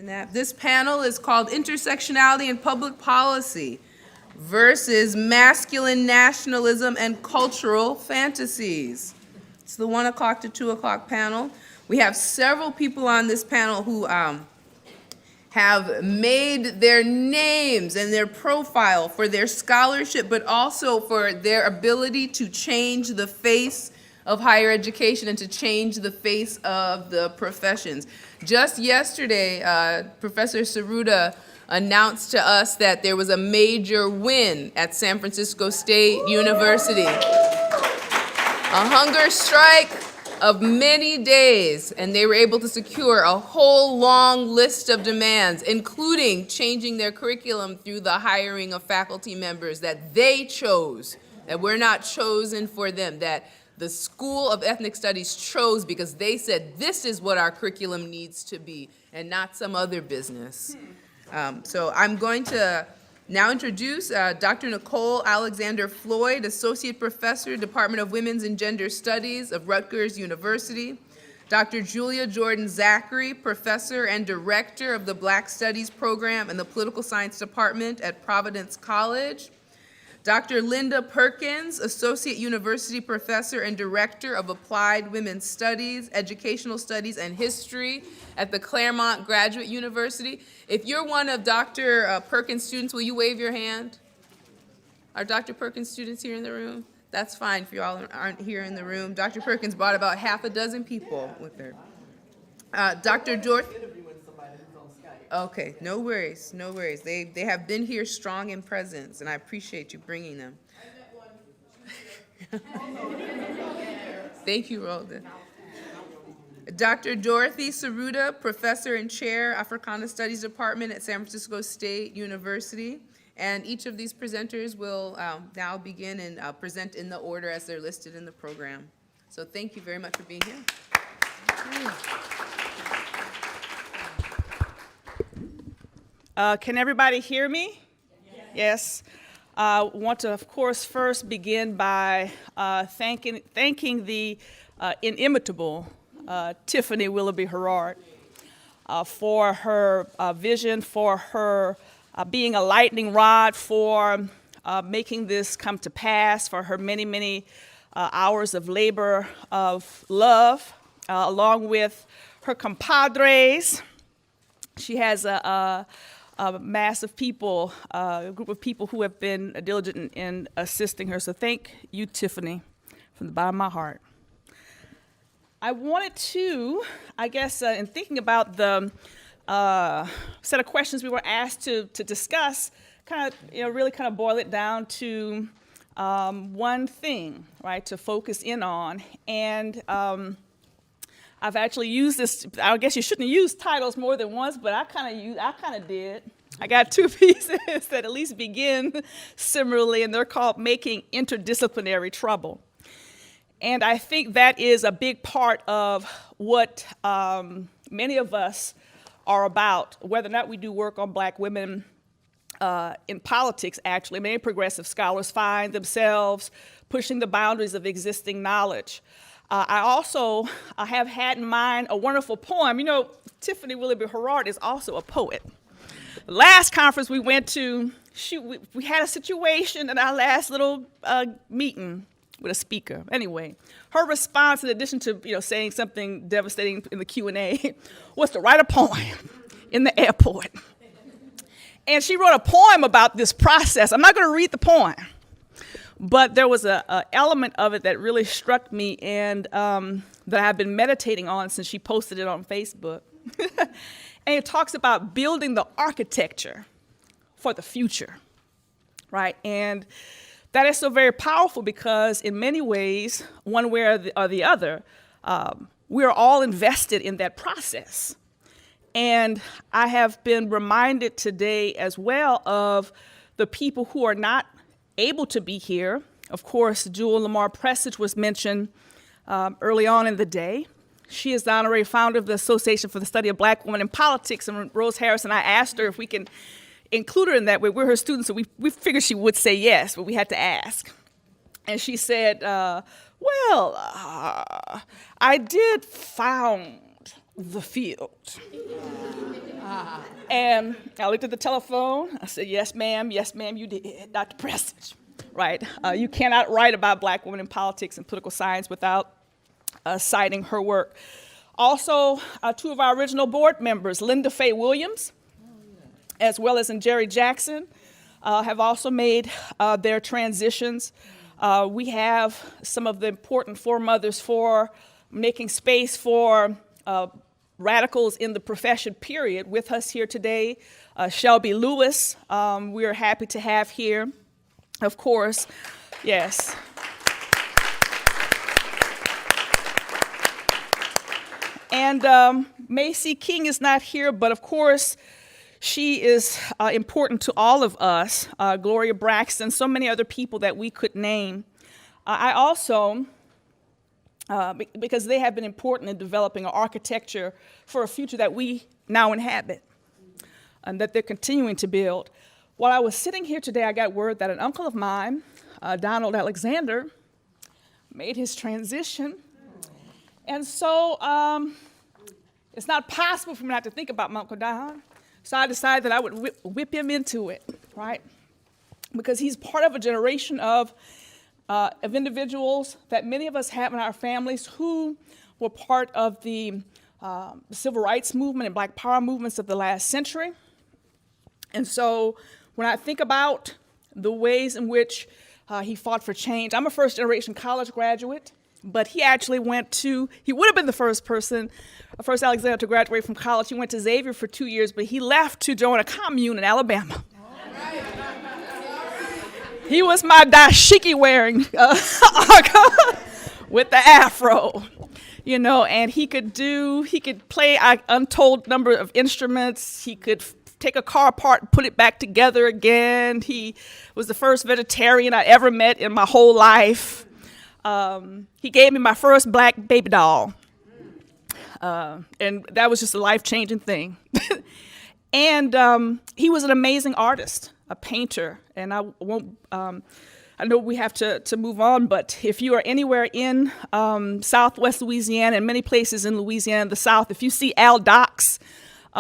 in that. This panel is called Intersectionality in Public Policy versus Masculine Nationalism and Cultural Fantasies. It's the 1 o'clock to 2 o'clock panel. We have several people on this panel who have made their names and their profile for their scholarship, but also for their ability to change the face of higher education and to change the face of the professions. Just yesterday, Professor Tsuruta announced to us that there was a major win at San Francisco State University. A hunger strike of many days, and they were able to secure a whole long list of demands, including changing their curriculum through the hiring of faculty members that they chose, that were not chosen for them, that the School of Ethnic Studies chose because they said this is what our curriculum needs to be and not some other business. So I'm going to now introduce Dr. Nicole Alexander Floyd, Associate Professor, Department of Women's and Gender Studies of Rutgers University. Dr. Julia Jordan Zachery, Professor and Director of the Black Studies Program in the Political Science Department at Providence College. Dr. Linda Perkins, Associate University Professor and Director of Applied Women's Studies, Educational Studies, and History at the Claremont Graduate University. If you're one of Dr. Perkins' students, will you wave your hand? Are Dr. Perkins students here in the room? That's fine if you all aren't here in the room. Dr. Perkins brought about half a dozen people with her. Dr. Dorothy. Okay, no worries, no worries. They have been here strong in presence, and I appreciate you bringing them. Thank you, Rhoda. Dr. Dorothy Tsuruta, Professor and Chair, Africana Studies Department at San Francisco State University. And each of these presenters will now begin and present in the order as they're listed in the program. So thank you very much for being here. Can everybody hear me? Yes. I want to, of course, first begin by thanking the inimitable Tiffany Willoughby Herard for her vision, for her being a lightning rod, for making this come to pass, for her many, many hours of labor, of love, along with her compadres. She has a mass of people, a group of people who have been diligent in assisting her. So thank you, Tiffany, from the bottom of my heart. I wanted to, I guess, in thinking about the set of questions we were asked to discuss, really boil it down to one thing, right, to focus in on. And I've actually used this. I guess you shouldn't use titles more than once, but I kind of did. I got two pieces that at least begin similarly, and they're called Making Interdisciplinary Trouble. And I think that is a big part of what many of us are about, whether or not we do work on Black women in politics, actually. Many progressive scholars find themselves pushing the boundaries of existing knowledge. I also have had in mind a wonderful poem. You know, Tiffany Willoughby Herard is also a poet. The last conference we went to, we had a situation at our last little meeting with a speaker. Anyway, her response, in addition to saying something devastating in the Q&A, was to write a poem in the airport. And she wrote a poem about this process. I'm not going to read the poem, but there was an element of it that really struck me and that I've been meditating on since she posted it on Facebook. And it talks about building the architecture for the future, right? And that is so very powerful because in many ways, one way or the other, we are all invested in that process. And I have been reminded today as well of the people who are not able to be here. Of course, Jewel Lamar Presage was mentioned early on in the day. She is the honorary founder of the Association for the Study of Black Women in Politics, and Rose Harris and I asked her if we can include her in that way. We're her students, so we figured she would say yes, but we had to ask. And she said, I did found the field. And I looked at the telephone. I said, yes, ma'am, you did, Dr. Prestidge. Right? You cannot write about black women in politics and political science without citing her work. Also, two of our original board members, Linda Faye Williams, as well as Jerry Jackson, have also made their transitions. We have some of the important foremothers for making space for radicals in the profession, period, with us here today. Shelby Lewis, we are happy to have here, of course. Yes. And Macy King is not here, but of course, she is important to all of us. Gloria Braxton, so many other people that we could name. I also, because they have been important in developing an architecture for a future that we now inhabit and that they're continuing to build. While I was sitting here today, I got word that an uncle of mine, Donald Alexander, made his transition. And so it's not possible for me not to think about my Uncle Don. So I decided that I would whip him into it, right? Because he's part of a generation of individuals that many of us have in our families who were part of the civil rights movement and black power movements of the last century. And so when I think about the ways in which he fought for change, I'm a first-generation college graduate, but he actually he would have been the first Alexander to graduate from college. He went to Xavier for 2 years, but he left to join a commune in Alabama. He was my dashiki wearing with the afro, you know, and he could play an untold number of instruments. He could take a car apart and put it back together again. He was the first vegetarian I ever met in my whole life. He gave me my first black baby doll, and that was just a life-changing thing. And he was an amazing artist, a painter, and I know we have to move on, but if you are anywhere in Southwest Louisiana and many places in Louisiana and the South, if you see Al Docs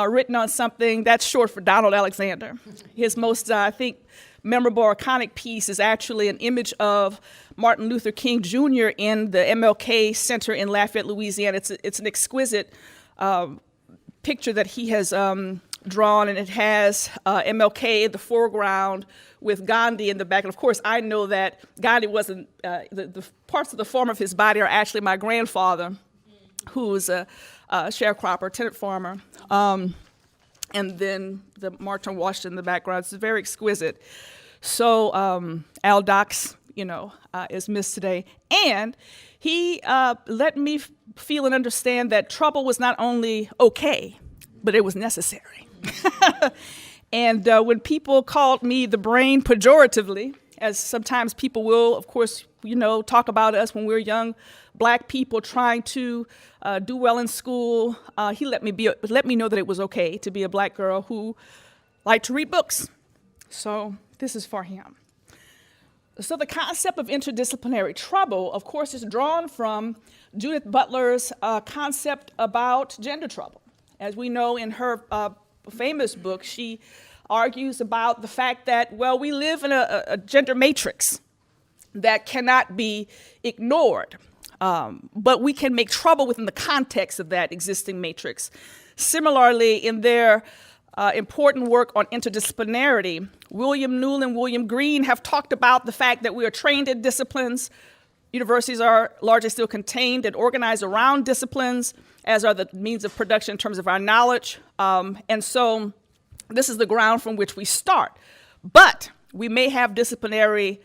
written on something, that's short for Donald Alexander. His most, I think, memorable or iconic piece is actually an image of Martin Luther King Jr. in the MLK Center in Lafayette, Louisiana. It's an exquisite picture that he has drawn, and it has MLK in the foreground with Gandhi in the back. And of course, I know that Gandhi wasn't, the parts of the form of his body are actually my grandfather, who was a sharecropper, tenant farmer. And then the March on Washington in the background. It's very exquisite. So Al Docs, is missed today. And he let me feel and understand that trouble was not only okay, but it was necessary. And when people called me the brain pejoratively, as sometimes people will, of course, talk about us when we're young black people trying to do well in school, he let me know that it was okay to be a black girl who liked to read books. So this is for him. So the concept of interdisciplinary trouble, of course, is drawn from Judith Butler's concept about gender trouble. As we know, in her famous book, she argues about the fact that, we live in a gender matrix that cannot be ignored. But we can make trouble within the context of that existing matrix. Similarly, in their important work on interdisciplinarity, William Newell and William Green have talked about the fact that we are trained in disciplines. Universities are largely still contained and organized around disciplines, as are the means of production in terms of our knowledge. And so this is the ground from which we start. But we may have disciplinary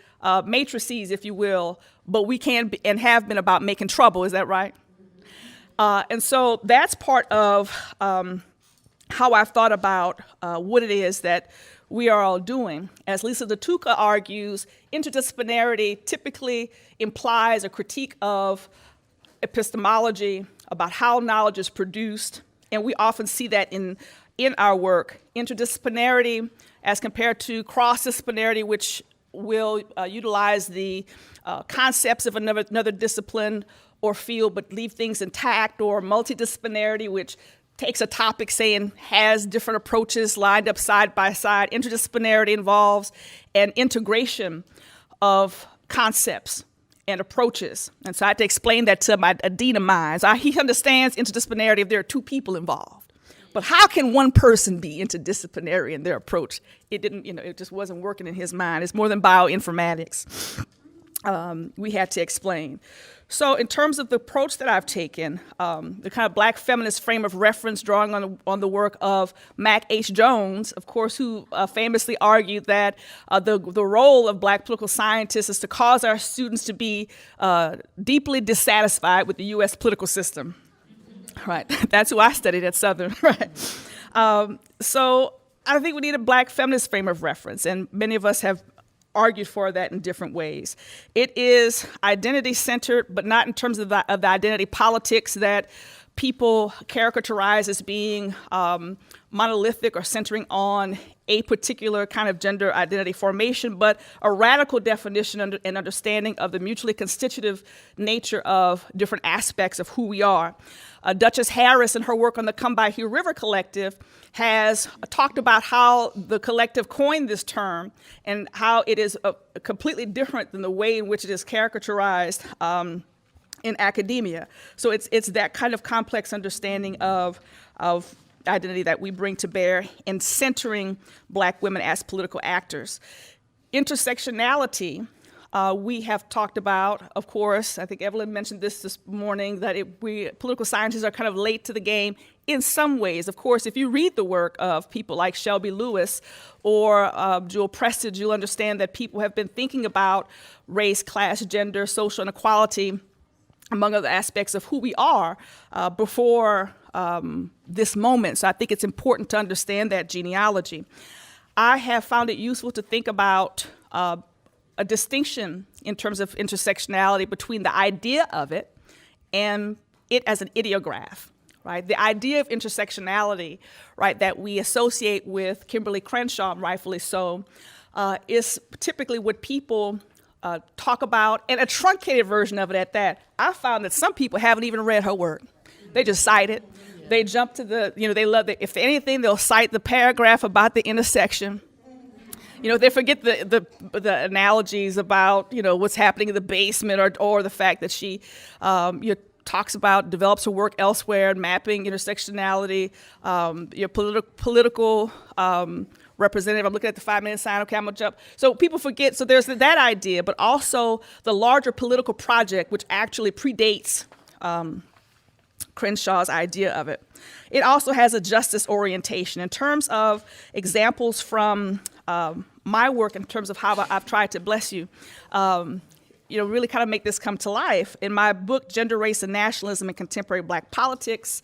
matrices, if you will, but we can be, and have been about making trouble. Is that right? And so that's part of how I've thought about what it is that we are all doing. As Lisa Latuka argues, interdisciplinarity typically implies a critique of epistemology, about how knowledge is produced, and we often see that in our work. Interdisciplinarity as compared to cross-disciplinarity, which will utilize the concepts of another discipline or field but leave things intact, or multidisciplinarity, which takes a topic, say, and has different approaches lined up side by side. Interdisciplinarity involves an integration of concepts and approaches. And so I had to explain that to a dean of mine. So he understands interdisciplinarity if there are two people involved. But how can one person be interdisciplinary in their approach? It didn't, it just wasn't working in his mind. It's more than bioinformatics. We had to explain. So in terms of the approach that I've taken, the kind of Black feminist frame of reference, drawing on the work of Mac H. Jones, of course, who famously argued that the role of Black political scientists is to cause our students to be deeply dissatisfied with the U.S. political system. Right, that's who I studied at Southern, right? So I think we need a Black feminist frame of reference, and many of us have argued for that in different ways. It is identity-centered, but not in terms of the identity politics that people characterize as being monolithic or centering on a particular kind of gender identity formation, but a radical definition and understanding of the mutually constitutive nature of different aspects of who we are. Duchess Harris, in her work on the Combahee River Collective, has talked about how the collective coined this term and how it is completely different than the way in which it is characterized in academia. So it's that kind of complex understanding of identity that we bring to bear in centering Black women as political actors. Intersectionality, we have talked about, of course, I think Evelyn mentioned this morning, that we political scientists are kind of late to the game in some ways. Of course, if you read the work of people like Shelby Lewis or Jewel Prestage, you'll understand that people have been thinking about race, class, gender, social inequality, among other aspects of who we are before this moment. So I think it's important to understand that genealogy. I have found it useful to think about a distinction in terms of intersectionality between the idea of it and it as an ideograph, right? The idea of intersectionality, right, that we associate with Kimberly Crenshaw, rightfully so, is typically what people talk about, and a truncated version of it at that. I found that some people haven't even read her work. They just cite it. They jump to they love it. If anything, they'll cite the paragraph about the intersection. They forget the analogies about, what's happening in the basement or the fact that she talks about, develops her work elsewhere, mapping intersectionality, your political representative. I'm looking at the 5-minute sign. Okay, I'm gonna jump. So people forget. So there's that idea, but also the larger political project, which actually predates Crenshaw's idea of it. It also has a justice orientation. In terms of examples from my work, in terms of how I've tried to, bless you, really kind of make this come to life. In my book, Gender, Race, and Nationalism in Contemporary Black Politics,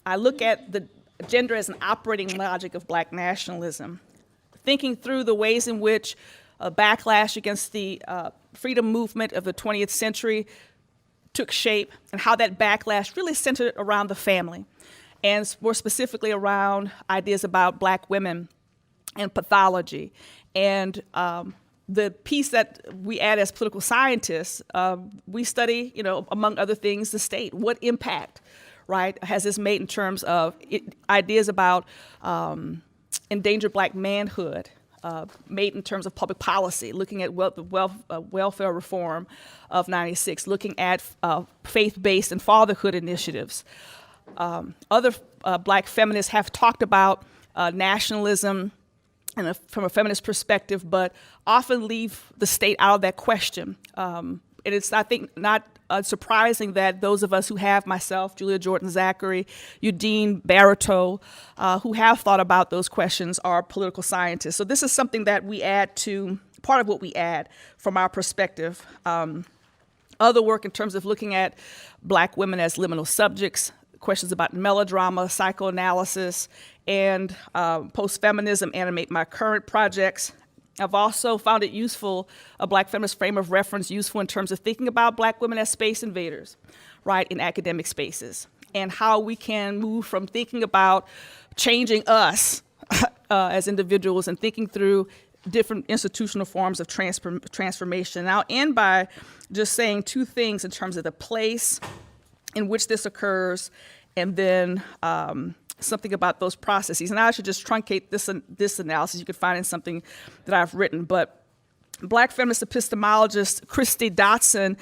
I look at the gender as an operating logic of Black nationalism, thinking through the ways in which a backlash against the freedom movement of the 20th century took shape, and how that backlash really centered around the family, and more specifically around ideas about Black women and pathology. And the piece that we add as political scientists, we study, among other things, the state. What impact, right, has this made in terms of ideas about endangered Black manhood, made in terms of public policy, looking at welfare reform of '96, looking at faith-based and fatherhood initiatives. Other Black feminists have talked about nationalism from a feminist perspective, but often leave the state out of that question. And it's, I think, not surprising that those of us who have, myself, Julia Jordan Zachery, Udine Barito, who have thought about those questions are political scientists. So this is something that we add to, part of what we add from our perspective. Other work in terms of looking at Black women as liminal subjects, questions about melodrama, psychoanalysis, and post-feminism animate my current projects. I've also found it useful, a Black feminist frame of reference, useful in terms of thinking about Black women as space invaders, right, in academic spaces, and how we can move from thinking about changing us as individuals and thinking through different institutional forms of transformation. And I'll end by just saying two things in terms of the place in which this occurs, and then something about those processes. And I should just truncate this analysis. You could find in something that I've written. But Black feminist epistemologist Christy Dotson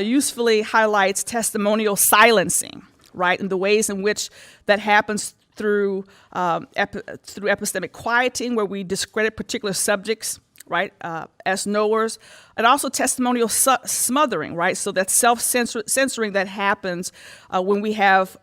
usefully highlights testimonial silencing, right, and the ways in which that happens through epistemic quieting, where we discredit particular subjects, right, as knowers, and also testimonial smothering, right, so that self-censoring that happens when we have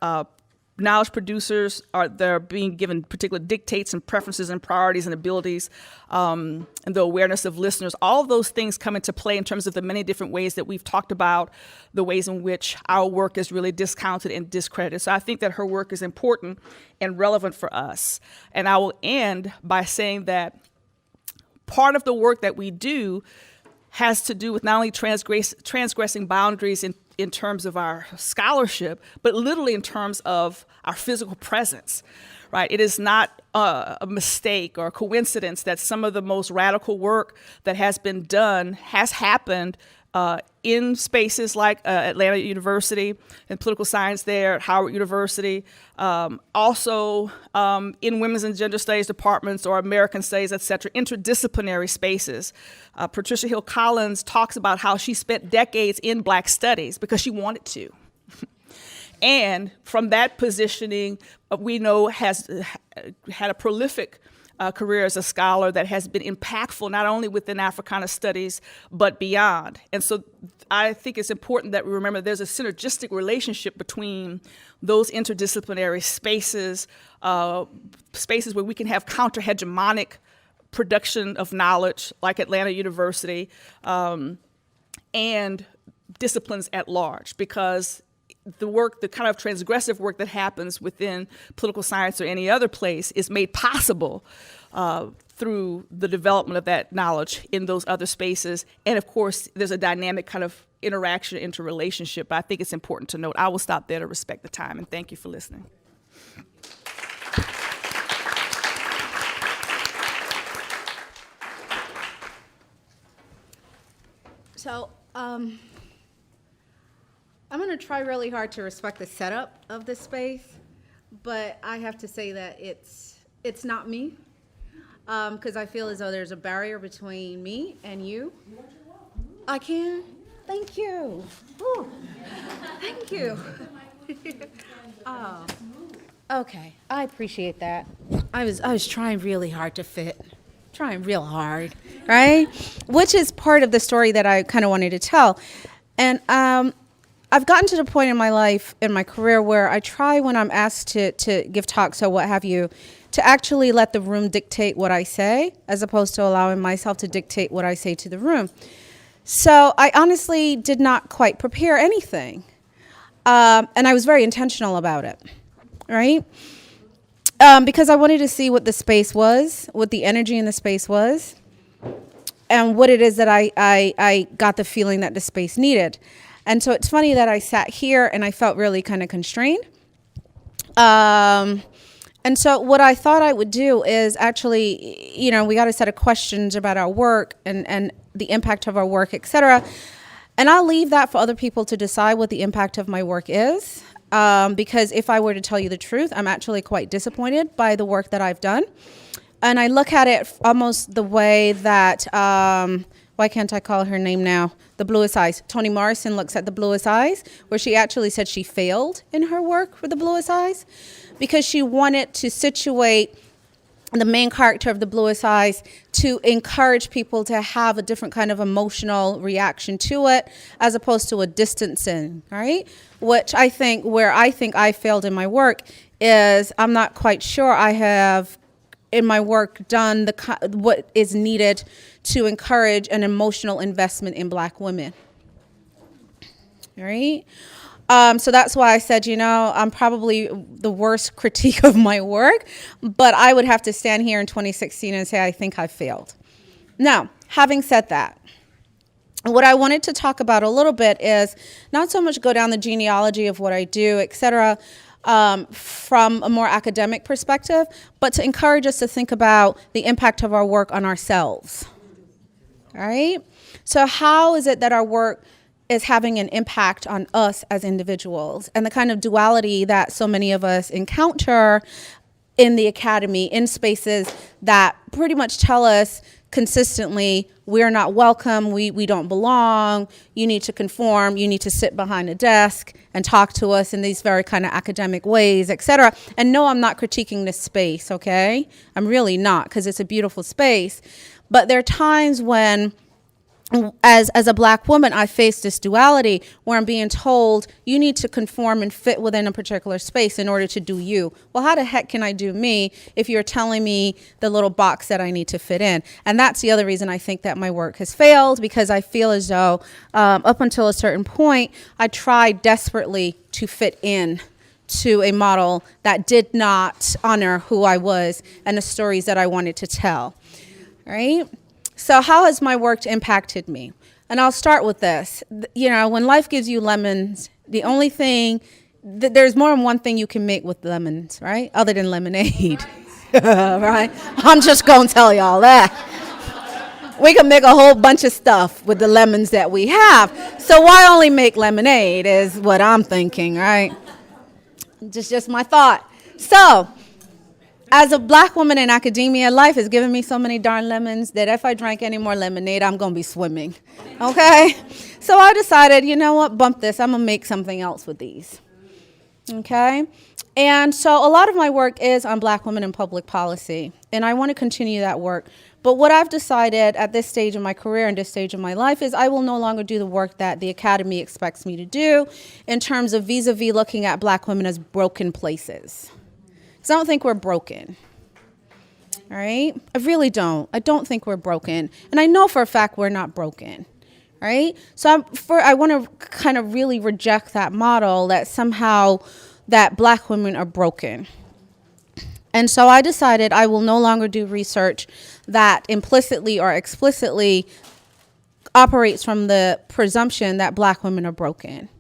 knowledge producers they're being given particular dictates and preferences and priorities and abilities, and the awareness of listeners. All of those things come into play in terms of the many different ways that we've talked about, the ways in which our work is really discounted and discredited. So I think that her work is important and relevant for us. And I will end by saying that part of the work that we do has to do with not only transgressing boundaries in terms of our scholarship, but literally in terms of our physical presence, right? It is not a mistake or a coincidence that some of the most radical work that has been done has happened in spaces like Atlanta University and political science there, at Howard University, also in women's and gender studies departments or American studies, et cetera, interdisciplinary spaces. Patricia Hill Collins talks about how she spent decades in Black studies because she wanted to. And from that positioning, we know has had a prolific career as a scholar that has been impactful not only within Africana studies, but beyond. And so I think it's important that we remember there's a synergistic relationship between those interdisciplinary spaces, spaces where we can have counter-hegemonic production of knowledge, like Atlanta University, and disciplines at large, because the work, the kind of transgressive work that happens within political science or any other place is made possible through the development of that knowledge in those other spaces. And of course, there's a dynamic kind of interaction, interrelationship. But I think it's important to note. I will stop there to respect the time, and thank you for listening. So, I'm going to try really hard to respect the setup of this space, but I have to say that it's not me, because I feel as though there's a barrier between me and you. I can? Thank you. Ooh. Thank you. Oh, okay. I appreciate that. I was trying really hard to fit. Trying real hard, right? Which is part of the story that I kind of wanted to tell. And I've gotten to the point in my life, in my career, where I try, when I'm asked to give talks or what have you, to actually let the room dictate what I say, as opposed to allowing myself to dictate what I say to the room. So I honestly did not quite prepare anything. And I was very intentional about it, right? Because I wanted to see what the space was, what the energy in the space was, and what it is that I got the feeling that the space needed. And so it's funny that I sat here and I felt really kind of constrained. And so what I thought I would do is actually, we got a set of questions about our work and the impact of our work, et cetera. And I'll leave that for other people to decide what the impact of my work is. Because if I were to tell you the truth, I'm actually quite disappointed by the work that I've done. And I look at it almost the way that, why can't I call her name now? The Bluest Eyes. Toni Morrison looks at the Bluest Eyes, where she actually said she failed in her work with the Bluest Eyes because she wanted to situate the main character of the Bluest Eyes to encourage people to have a different kind of emotional reaction to it, as opposed to a distancing, right? Which I think, where I think I failed in my work is I'm not quite sure I have in my work done what is needed to encourage an emotional investment in Black women, right? So that's why I said, I'm probably the worst critique of my work, but I would have to stand here in 2016 and say I think I failed. Now, having said that, what I wanted to talk about a little bit is not so much go down the genealogy of what I do, et cetera, from a more academic perspective, but to encourage us to think about the impact of our work on ourselves. All right? So how is it that our work is having an impact on us as individuals, and the kind of duality that so many of us encounter in the academy, in spaces that pretty much tell us consistently, we're not welcome, we don't belong, you need to conform, you need to sit behind a desk and talk to us in these very kind of academic ways, etc. And no, I'm not critiquing this space, okay? I'm really not, because it's a beautiful space. But there are times when, as a Black woman, I face this duality where I'm being told you need to conform and fit within a particular space in order to do you. Well, how the heck can I do me if you're telling me the little box that I need to fit in? And that's the other reason I think that my work has failed, because I feel as though up until a certain point, I tried desperately to fit in to a model that did not honor who I was and the stories that I wanted to tell, right? So how has my work impacted me? And I'll start with this. You know, when life gives you lemons, the only thing, there's more than one thing you can make with lemons, right? Other than lemonade, right? I'm just going to tell y'all that. We can make a whole bunch of stuff with the lemons that we have. So why only make lemonade is what I'm thinking, right? Just my thought. So, as a Black woman in academia, life has given me so many darn lemons that if I drank any more lemonade, I'm going to be swimming, okay? So I decided, you know what, bump this. I'm going to make something else with these, okay? And so a lot of my work is on Black women in public policy, and I want to continue that work. But what I've decided at this stage of my career and this stage of my life is I will no longer do the work that the academy expects me to do in terms of vis-a-vis looking at Black women as broken places. Because I don't think we're broken, all right? I really don't. I don't think we're broken. And I know for a fact we're not broken, right? So I want to kind of really reject that model that somehow that Black women are broken. And so I decided I will no longer do research that implicitly or explicitly operates from the presumption that Black women are broken.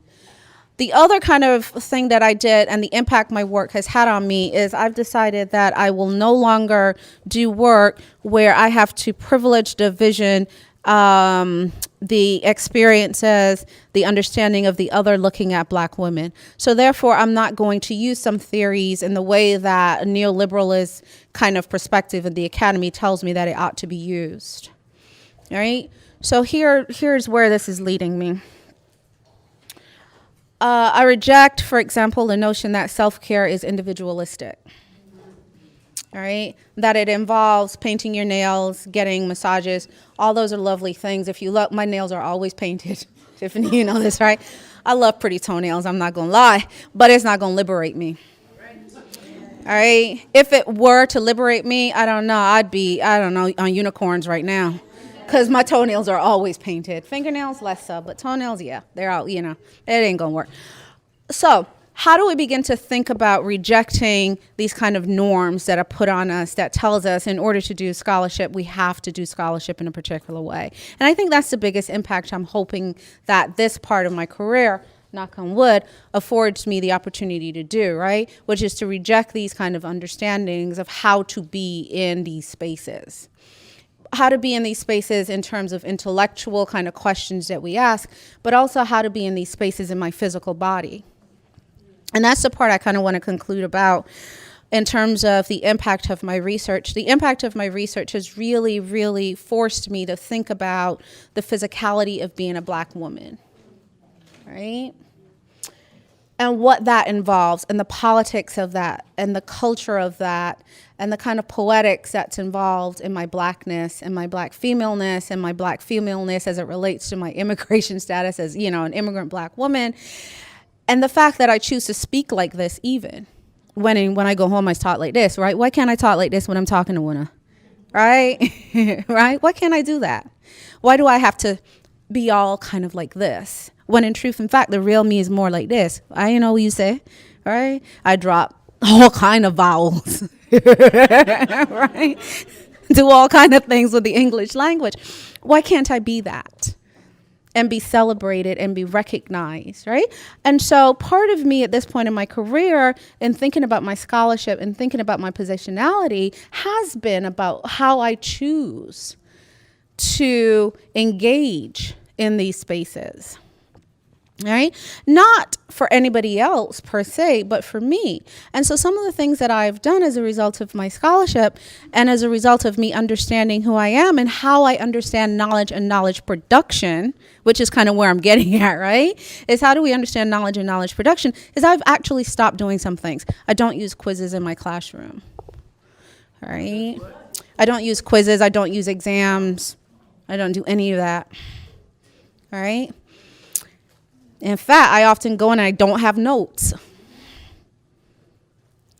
The other kind of thing that I did and the impact my work has had on me is I've decided that I will no longer do work where I have to privilege the vision, the experiences, the understanding of the other looking at Black women. So therefore, I'm not going to use some theories in the way that a neoliberalist kind of perspective of the academy tells me that it ought to be used. All right? So here's where this is leading me. I reject, for example, the notion that self-care is individualistic, all right? That it involves painting your nails, getting massages. All those are lovely things. If you look, my nails are always painted. Tiffany, you know this, right? I love pretty toenails, I'm not going to lie, but it's not going to liberate me, all right? If it were to liberate me, I don't know, I'd be, on unicorns right now. Because my toenails are always painted. Fingernails, less so, but toenails, yeah, they're out, it ain't gonna work. So how do we begin to think about rejecting these kind of norms that are put on us that tells us in order to do scholarship, we have to do scholarship in a particular way? And I think that's the biggest impact I'm hoping that this part of my career, knock on wood, affords me the opportunity to do, right? Which is to reject these kind of understandings of how to be in these spaces. How to be in these spaces in terms of intellectual kind of questions that we ask, but also how to be in these spaces in my physical body. And that's the part I kind of want to conclude about in terms of the impact of my research. The impact of my research has really, really forced me to think about the physicality of being a Black woman, right? And what that involves, and the politics of that, and the culture of that, and the kind of poetics that's involved in my Blackness, and my Black femaleness, and my Black femaleness as it relates to my immigration status as, an immigrant Black woman. And the fact that I choose to speak like this even. When I go home, I talk like this, right? Why can't I talk like this when I'm talking to Winna? Right? Right? Why can't I do that? Why do I have to be all kind of like this? When in truth, in fact, the real me is more like this. I know what you say, right? I drop all kind of vowels, right? Do all kind of things with the English language. Why can't I be that and be celebrated and be recognized, right? And so part of me at this point in my career and thinking about my scholarship and thinking about my positionality has been about how I choose to engage in these spaces. right? Not for anybody else per se, but for me. And so some of the things that I've done as a result of my scholarship and as a result of me understanding who I am and how I understand knowledge and knowledge production, which is kind of where I'm getting at, right? Is how do we understand knowledge and knowledge production? Is I've actually stopped doing some things. I don't use quizzes in my classroom, all right? I don't use quizzes. I don't use exams. I don't do any of that, all right? In fact, I often go and I don't have notes.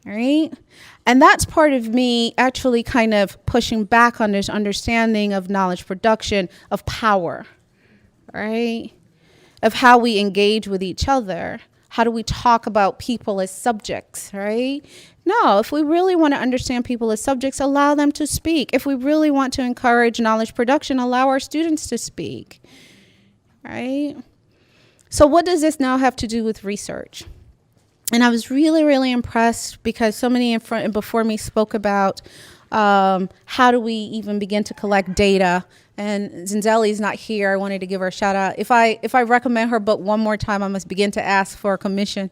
All right? And that's part of me actually kind of pushing back on this understanding of knowledge production, of power, right? Of how we engage with each other. How do we talk about people as subjects, right? No, if we really want to understand people as subjects, allow them to speak. If we really want to encourage knowledge production, allow our students to speak, right? So what does this now have to do with research? And I was really, really impressed because so many in front and before me spoke about how do we even begin to collect data. And Zinzelli's not here. I wanted to give her a shout out. If I recommend her book one more time, I must begin to ask for a commission.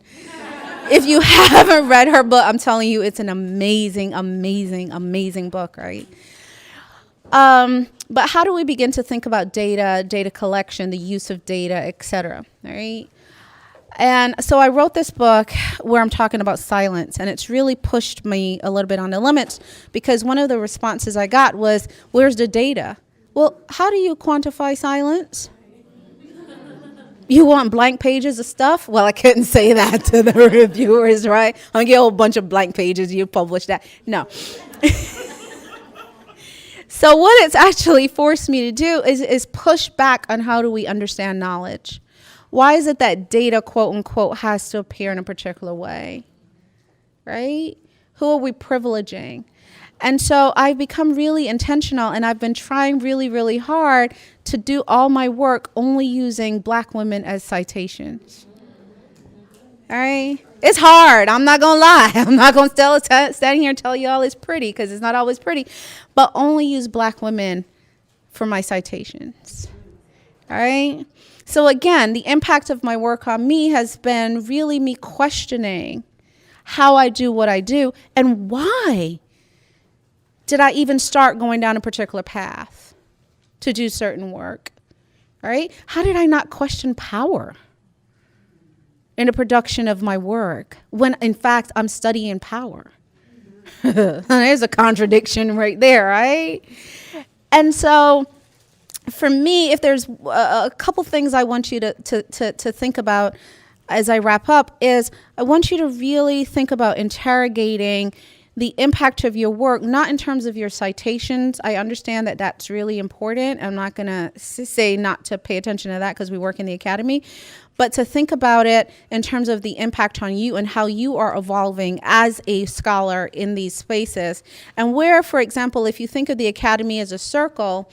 If you haven't read her book, I'm telling you, it's an amazing, amazing, amazing book, right? But how do we begin to think about data, data collection, the use of data, et cetera, right? And so I wrote this book where I'm talking about silence, and it's really pushed me a little bit on the limits because one of the responses I got was, where's the data? Well, how do you quantify silence? You want blank pages of stuff? Well, I couldn't say that to the reviewers, right? I'm going to get a whole bunch of blank pages, you publish that. No. So what it's actually forced me to do is push back on how do we understand knowledge. Why is it that data, quote unquote, has to appear in a particular way, right? Who are we privileging? And so I've become really intentional, and I've been trying really, really hard to do all my work only using Black women as citations. All right? It's hard. I'm not going to lie. I'm not going to stand here and tell you all it's pretty because it's not always pretty, but only use Black women for my citations. All right? So again, the impact of my work on me has been really me questioning how I do what I do and why did I even start going down a particular path to do certain work, all right? How did I not question power in the production of my work when, in fact, I'm studying power? There's a contradiction right there, right? And so for me, if there's a couple things I want you to think about as I wrap up is I want you to really think about interrogating the impact of your work, not in terms of your citations. I understand that that's really important. I'm not going to say not to pay attention to that because we work in the academy, but to think about it in terms of the impact on you and how you are evolving as a scholar in these spaces. And where, for example, if you think of the academy as a circle,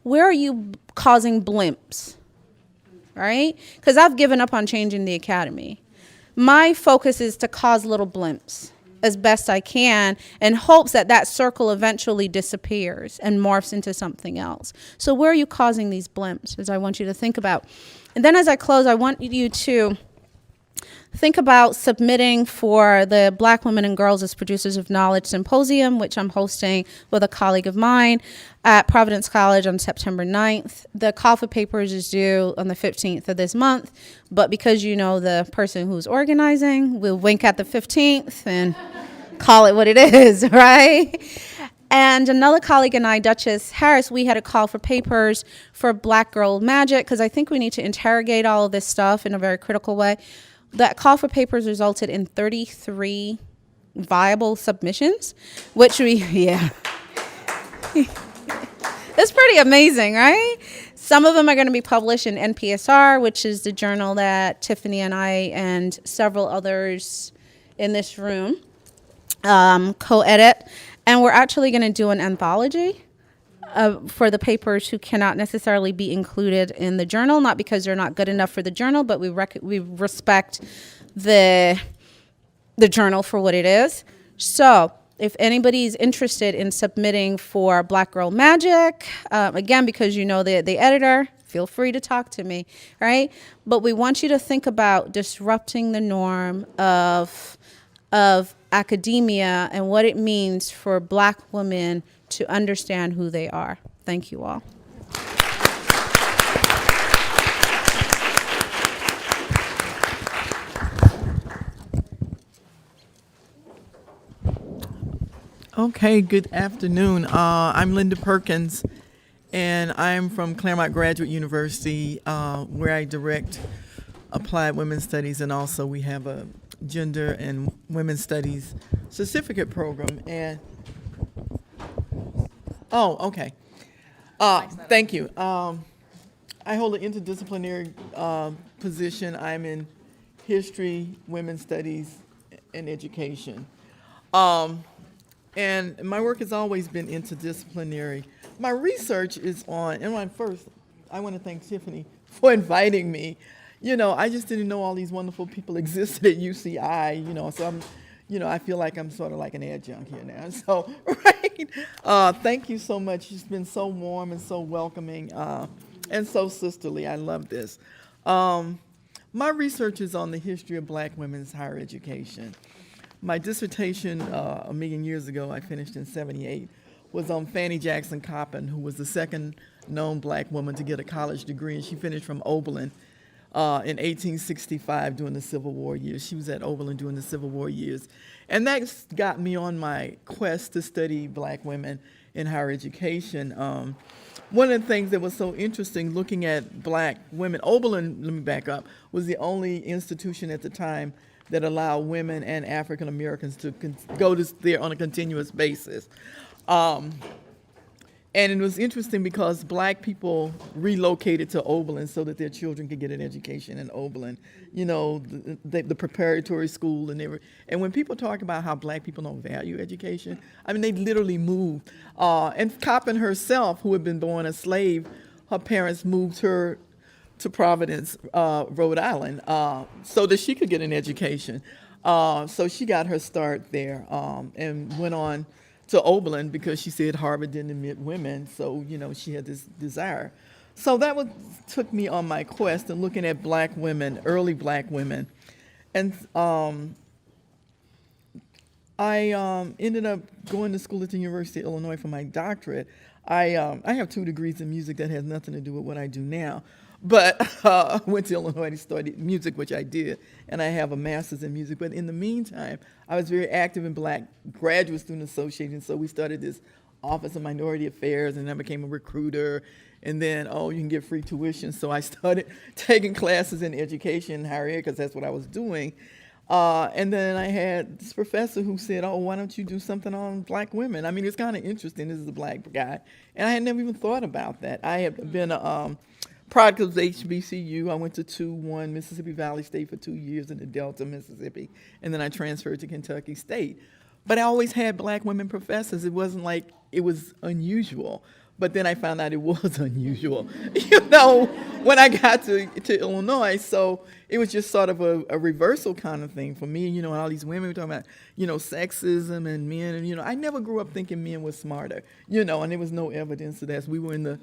where are you causing blimps, right? Because I've given up on changing the academy. My focus is to cause little blimps as best I can in hopes that that circle eventually disappears and morphs into something else. So where are you causing these blimps, as I want you to think about. And then as I close, I want you to think about submitting for the Black Women and Girls as Producers of Knowledge Symposium, which I'm hosting with a colleague of mine at Providence College on September 9th. The call for papers is due on the 15th of this month, but because you know the person who's organizing, we'll wink at the 15th and call it what it is, right? And another colleague and I, Duchess Harris, we had a call for papers for Black Girl Magic because I think we need to interrogate all of this stuff in a very critical way. That call for papers resulted in 33 viable submissions, which yeah. It's pretty amazing, right? Some of them are going to be published in NPSR, which is the journal that Tiffany and I and several others in this room co-edit. And we're actually going to do an anthology for the papers who cannot necessarily be included in the journal, not because they're not good enough for the journal, but we respect the journal for what it is. So if anybody's interested in submitting for Black Girl Magic, again, because you know the editor, feel free to talk to me, right? But we want you to think about disrupting the norm of academia and what it means for Black women to understand who they are. Thank you all. Okay, good afternoon. I'm Linda Perkins, and I'm from Claremont Graduate University, where I direct applied women's studies, and also we have a gender and women's studies certificate program. And okay. Thank you. I hold an interdisciplinary position. I'm in history, women's studies, and education. And my work has always been interdisciplinary. My research is on, and first, I want to thank Tiffany for inviting me. I just didn't know all these wonderful people existed at UCI, so I feel like I'm sort of like an adjunct here now. So, right. Thank you so much. It's been so warm and so welcoming and so sisterly. I love this. My research is on the history of Black women's higher education. My dissertation a million years ago, I finished in '78, was on Fannie Jackson Coppin, who was the second known Black woman to get a college degree, and she finished from Oberlin in 1865 during the Civil War years. She was at Oberlin during the Civil War years. And that got me on my quest to study Black women in higher education. One of the things that was so interesting looking at Black women, Oberlin, let me back up, was the only institution at the time that allow women and African Americans to go there on a continuous basis. And it was interesting because Black people relocated to Oberlin so that their children could get an education in Oberlin, the preparatory school and when people talk about how Black people don't value education, I mean, they literally moved. And Coppin herself, who had been born a slave, her parents moved her to Providence, Rhode Island, so that she could get an education. So she got her start there and went on to Oberlin because she said Harvard didn't admit women, so she had this desire. So that took me on my quest and looking at Black women, early Black women. And I ended up going to school at the University of Illinois for my doctorate. I have 2 degrees in music that has nothing to do with what I do now. But I went to Illinois to study music, which I did, and I have a master's in music. But in the meantime, I was very active in Black Graduate Student Association, so we started this Office of Minority Affairs, and I became a recruiter. And then, you can get free tuition, so I started taking classes in education and higher ed, because that's what I was doing. And then I had this professor who said, why don't you do something on Black women? I mean, it's kind of interesting. This is a Black guy. And I had never even thought about that. I had been a product of HBCU. I went to one Mississippi Valley State for 2 years in the Delta, Mississippi, and then I transferred to Kentucky State. But I always had Black women professors. It wasn't like it was unusual. But then I found out it was unusual, when I got to Illinois. So it was just sort of a reversal kind of thing for me, and all these women were talking about, sexism and men. And, I never grew up thinking men were smarter, and there was no evidence of that. So we were in the,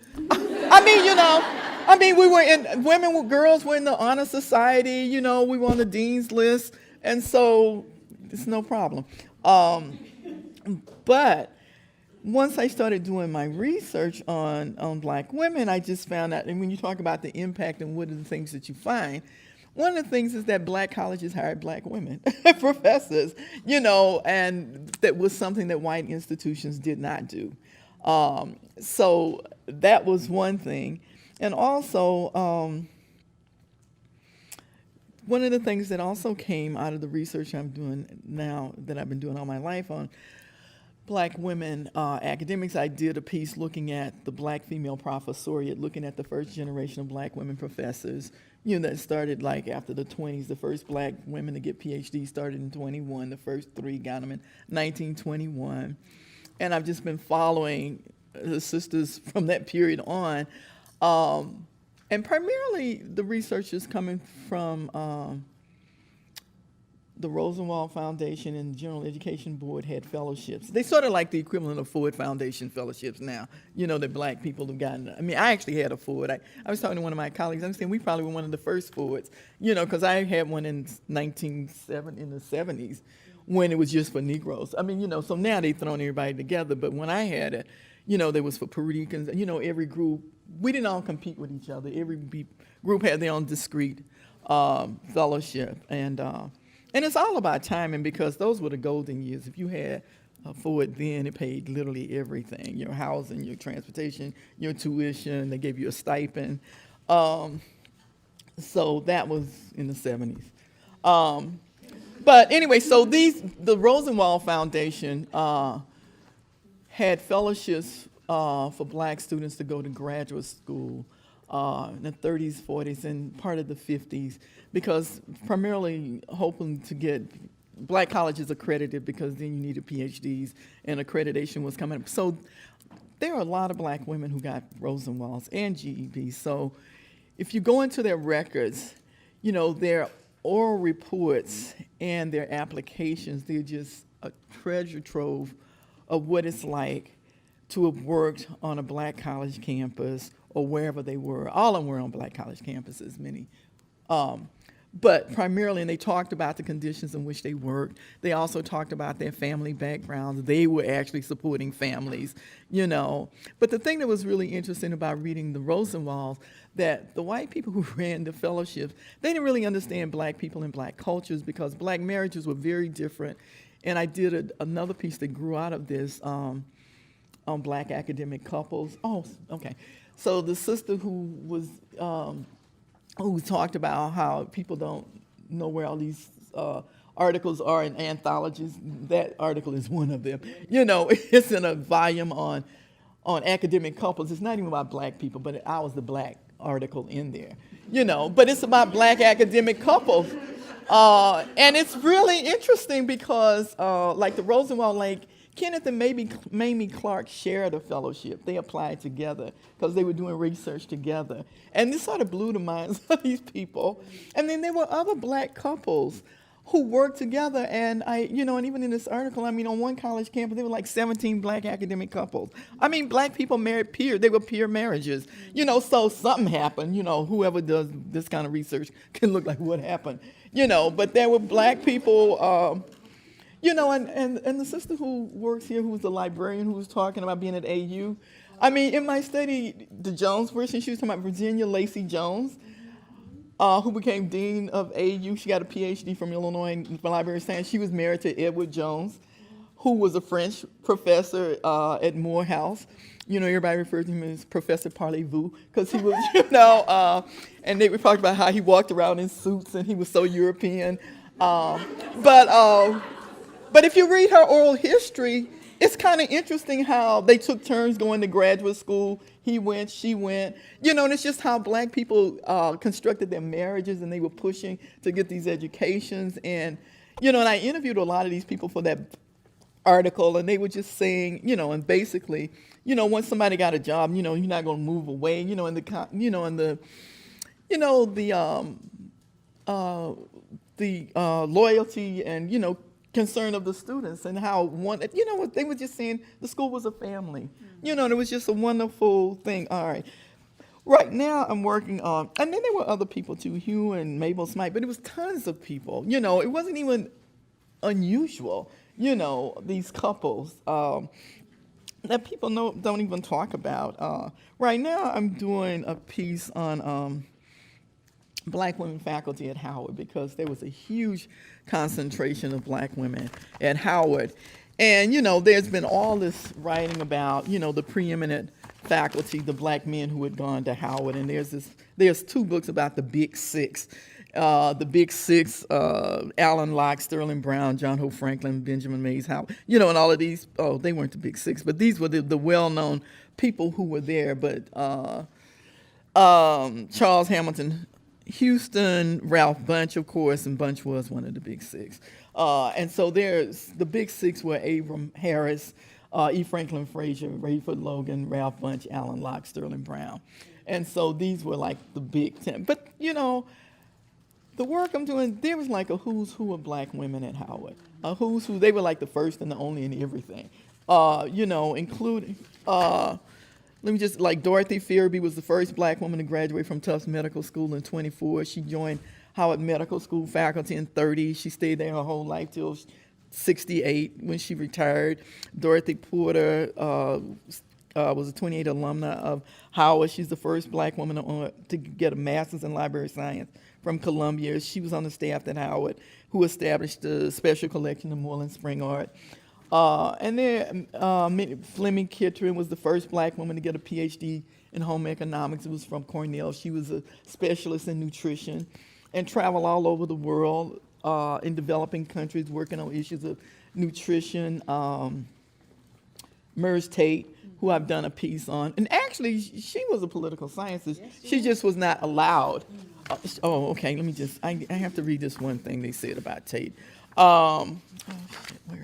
girls were in the honor society, we were on the dean's list. And so it's no problem. But once I started doing my research on Black women, I just found out, and when you talk about the impact and what are the things that you find, one of the things is that Black colleges hired Black women professors, and that was something that white institutions did not do. So that was one thing. And also, one of the things that also came out of the research I'm doing now, that I've been doing all my life on Black women academics, I did a piece looking at the Black female professoriate, looking at the first generation of Black women professors, that started like after the 20s. The first Black women to get PhDs started in 21. The first 3 got them in 1921. And I've just been following the sisters from that period on. And primarily the research is coming from the Rosenwald Foundation and the General Education Board had fellowships. They sort of like the equivalent of Ford Foundation fellowships now, that black people have gotten. I mean, I actually had a Ford. I was talking to one of my colleagues. I'm saying we probably were one of the first Fords, because I had one in the 70s when it was just for Negroes. I mean, so now they've thrown everybody together. But when I had it, there was for Puerto Ricans. Every group, we didn't all compete with each other. Every group had their own discrete fellowship. And it's all about timing, because those were the golden years. If you had a Ford then, it paid literally everything: your housing, your transportation, your tuition. They gave you a stipend. So that was in the 70s. But anyway, so the Rosenwald Foundation had fellowships for black students to go to graduate school in the 30s, 40s, and part of the 50s, because primarily hoping to get black colleges accredited, because then you needed PhDs and accreditation was coming up. So there are a lot of black women who got Rosenwalds and GEDs. So if you go into their records, their oral reports and their applications, they're just a treasure trove of what it's like to have worked on a black college campus or wherever they were. All of them were on black college campuses, many. But primarily, and they talked about the conditions in which they worked. They also talked about their family backgrounds. They were actually supporting families, But the thing that was really interesting about reading the Rosenwalds, that the white people who ran the fellowships, they didn't really understand black people and black cultures, because black marriages were very different. And I did another piece that grew out of this on black academic couples. Oh, okay. So the sister who talked about how people don't know where all these articles are in anthologies, that article is one of them. It's in a volume on academic couples. It's not even about black people, but I was the black article in there. But it's about black academic couples. And it's really interesting because, like the Rosenwald, Kenneth and Mamie Clark shared a fellowship. They applied together because they were doing research together. And this sort of blew the minds of these people. And then there were other black couples who worked together. And and even in this article, on one college campus, there were like 17 black academic couples. Black people married they were peer marriages. So something happened. Whoever does this kind of research can look like what happened. But there were black people, and the sister who works here, who's the librarian, who was talking about being at AU. In my study, the Jones person, she was talking about Virginia Lacey Jones, who became dean of AU. She got a PhD from Illinois in library science. She was married to Edward Jones, who was a French professor at Morehouse. Everybody referred to him as Professor Parlez-vous, because he was, and they talked about how he walked around in suits and he was so European. But if you read her oral history, it's kind of interesting how they took turns going to graduate school. He went, she went. And it's just how black people constructed their marriages, and they were pushing to get these educations. And, and I interviewed a lot of these people for that article, and they were just saying, and basically, once somebody got a job, you're not going to move away, the loyalty and, concern of the students, and how they were just saying the school was a family, and it was just a wonderful thing. All right. Right now I'm working on, and then there were other people too, Hugh and Mabel Smythe, but it was tons of people. It wasn't even unusual, these couples that people don't even talk about. Right now I'm doing a piece on black women faculty at Howard, because there was a huge concentration of black women at Howard. And, there's been all this writing about, the preeminent faculty, the black men who had gone to Howard. And there's two books about the Big Six. The Big Six, Alan Locke, Sterling Brown, John Hope Franklin, Benjamin Mays Howard, and all of these, they weren't the Big Six, but these were the well-known people who were there. But Charles Hamilton Houston, Ralph Bunche, of course, and Bunche was one of the Big Six. And so there's the Big Six were Abram Harris, E. Franklin Frazier, Rayford Logan, Ralph Bunche, Alan Locke, Sterling Brown. And so these were like the Big Ten. But, the work I'm doing, there was like a who's who of black women at Howard. A who's who, they were like the first and the only in everything. Including, let me just, like Dorothy Fearby was the first black woman to graduate from Tufts Medical School in 24. She joined Howard Medical School faculty in 30. She stayed there her whole life till 68 when she retired. Dorothy Porter was a 28 alumna of Howard. She's the first black woman to get a master's in library science from Columbia. She was on the staff at Howard, who established the special collection of Moreland Spring Art. And then Fleming Kittredge was the first black woman to get a PhD in home economics. It was from Cornell. She was a specialist in nutrition and traveled all over the world in developing countries working on issues of nutrition. Merz Tate, who I've done a piece on. And actually, she was a political scientist. She just was not allowed. Okay, let me just, I have to read this one thing they said about Tate. Where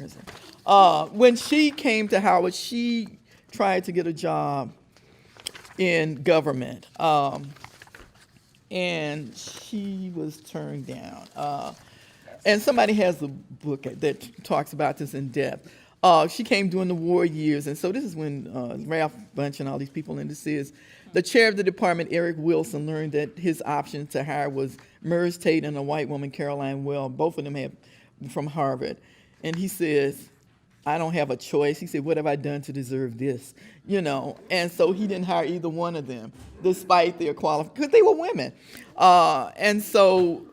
is it? When she came to Howard, she tried to get a job in government, and she was turned down. And somebody has a book that talks about this in depth. She came during the war years, and so this is when Ralph Bunche and all these people in this is. The chair of the department, Eric Wilson, learned that his option to hire was Merz Tate and a white woman, Caroline Well. Both of them had from Harvard. And he says, I don't have a choice. He said, what have I done to deserve this? And so he didn't hire either one of them, despite their qualifications, because they were women. And so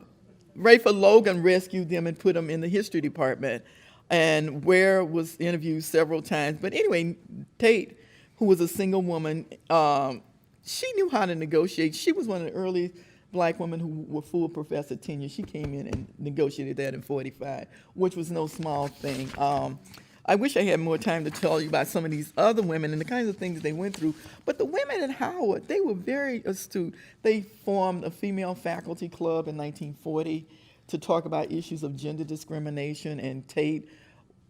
Rayford Logan rescued them and put them in the history department. And Ware was interviewed several times. But anyway, Tate, who was a single woman, she knew how to negotiate. She was one of the early black women who were full professor tenure. She came in and negotiated that in 45, which was no small thing. I wish I had more time to tell you about some of these other women and the kinds of things that they went through. But the women at Howard, they were very astute. They formed a female faculty club in 1940 to talk about issues of gender discrimination, and Tate,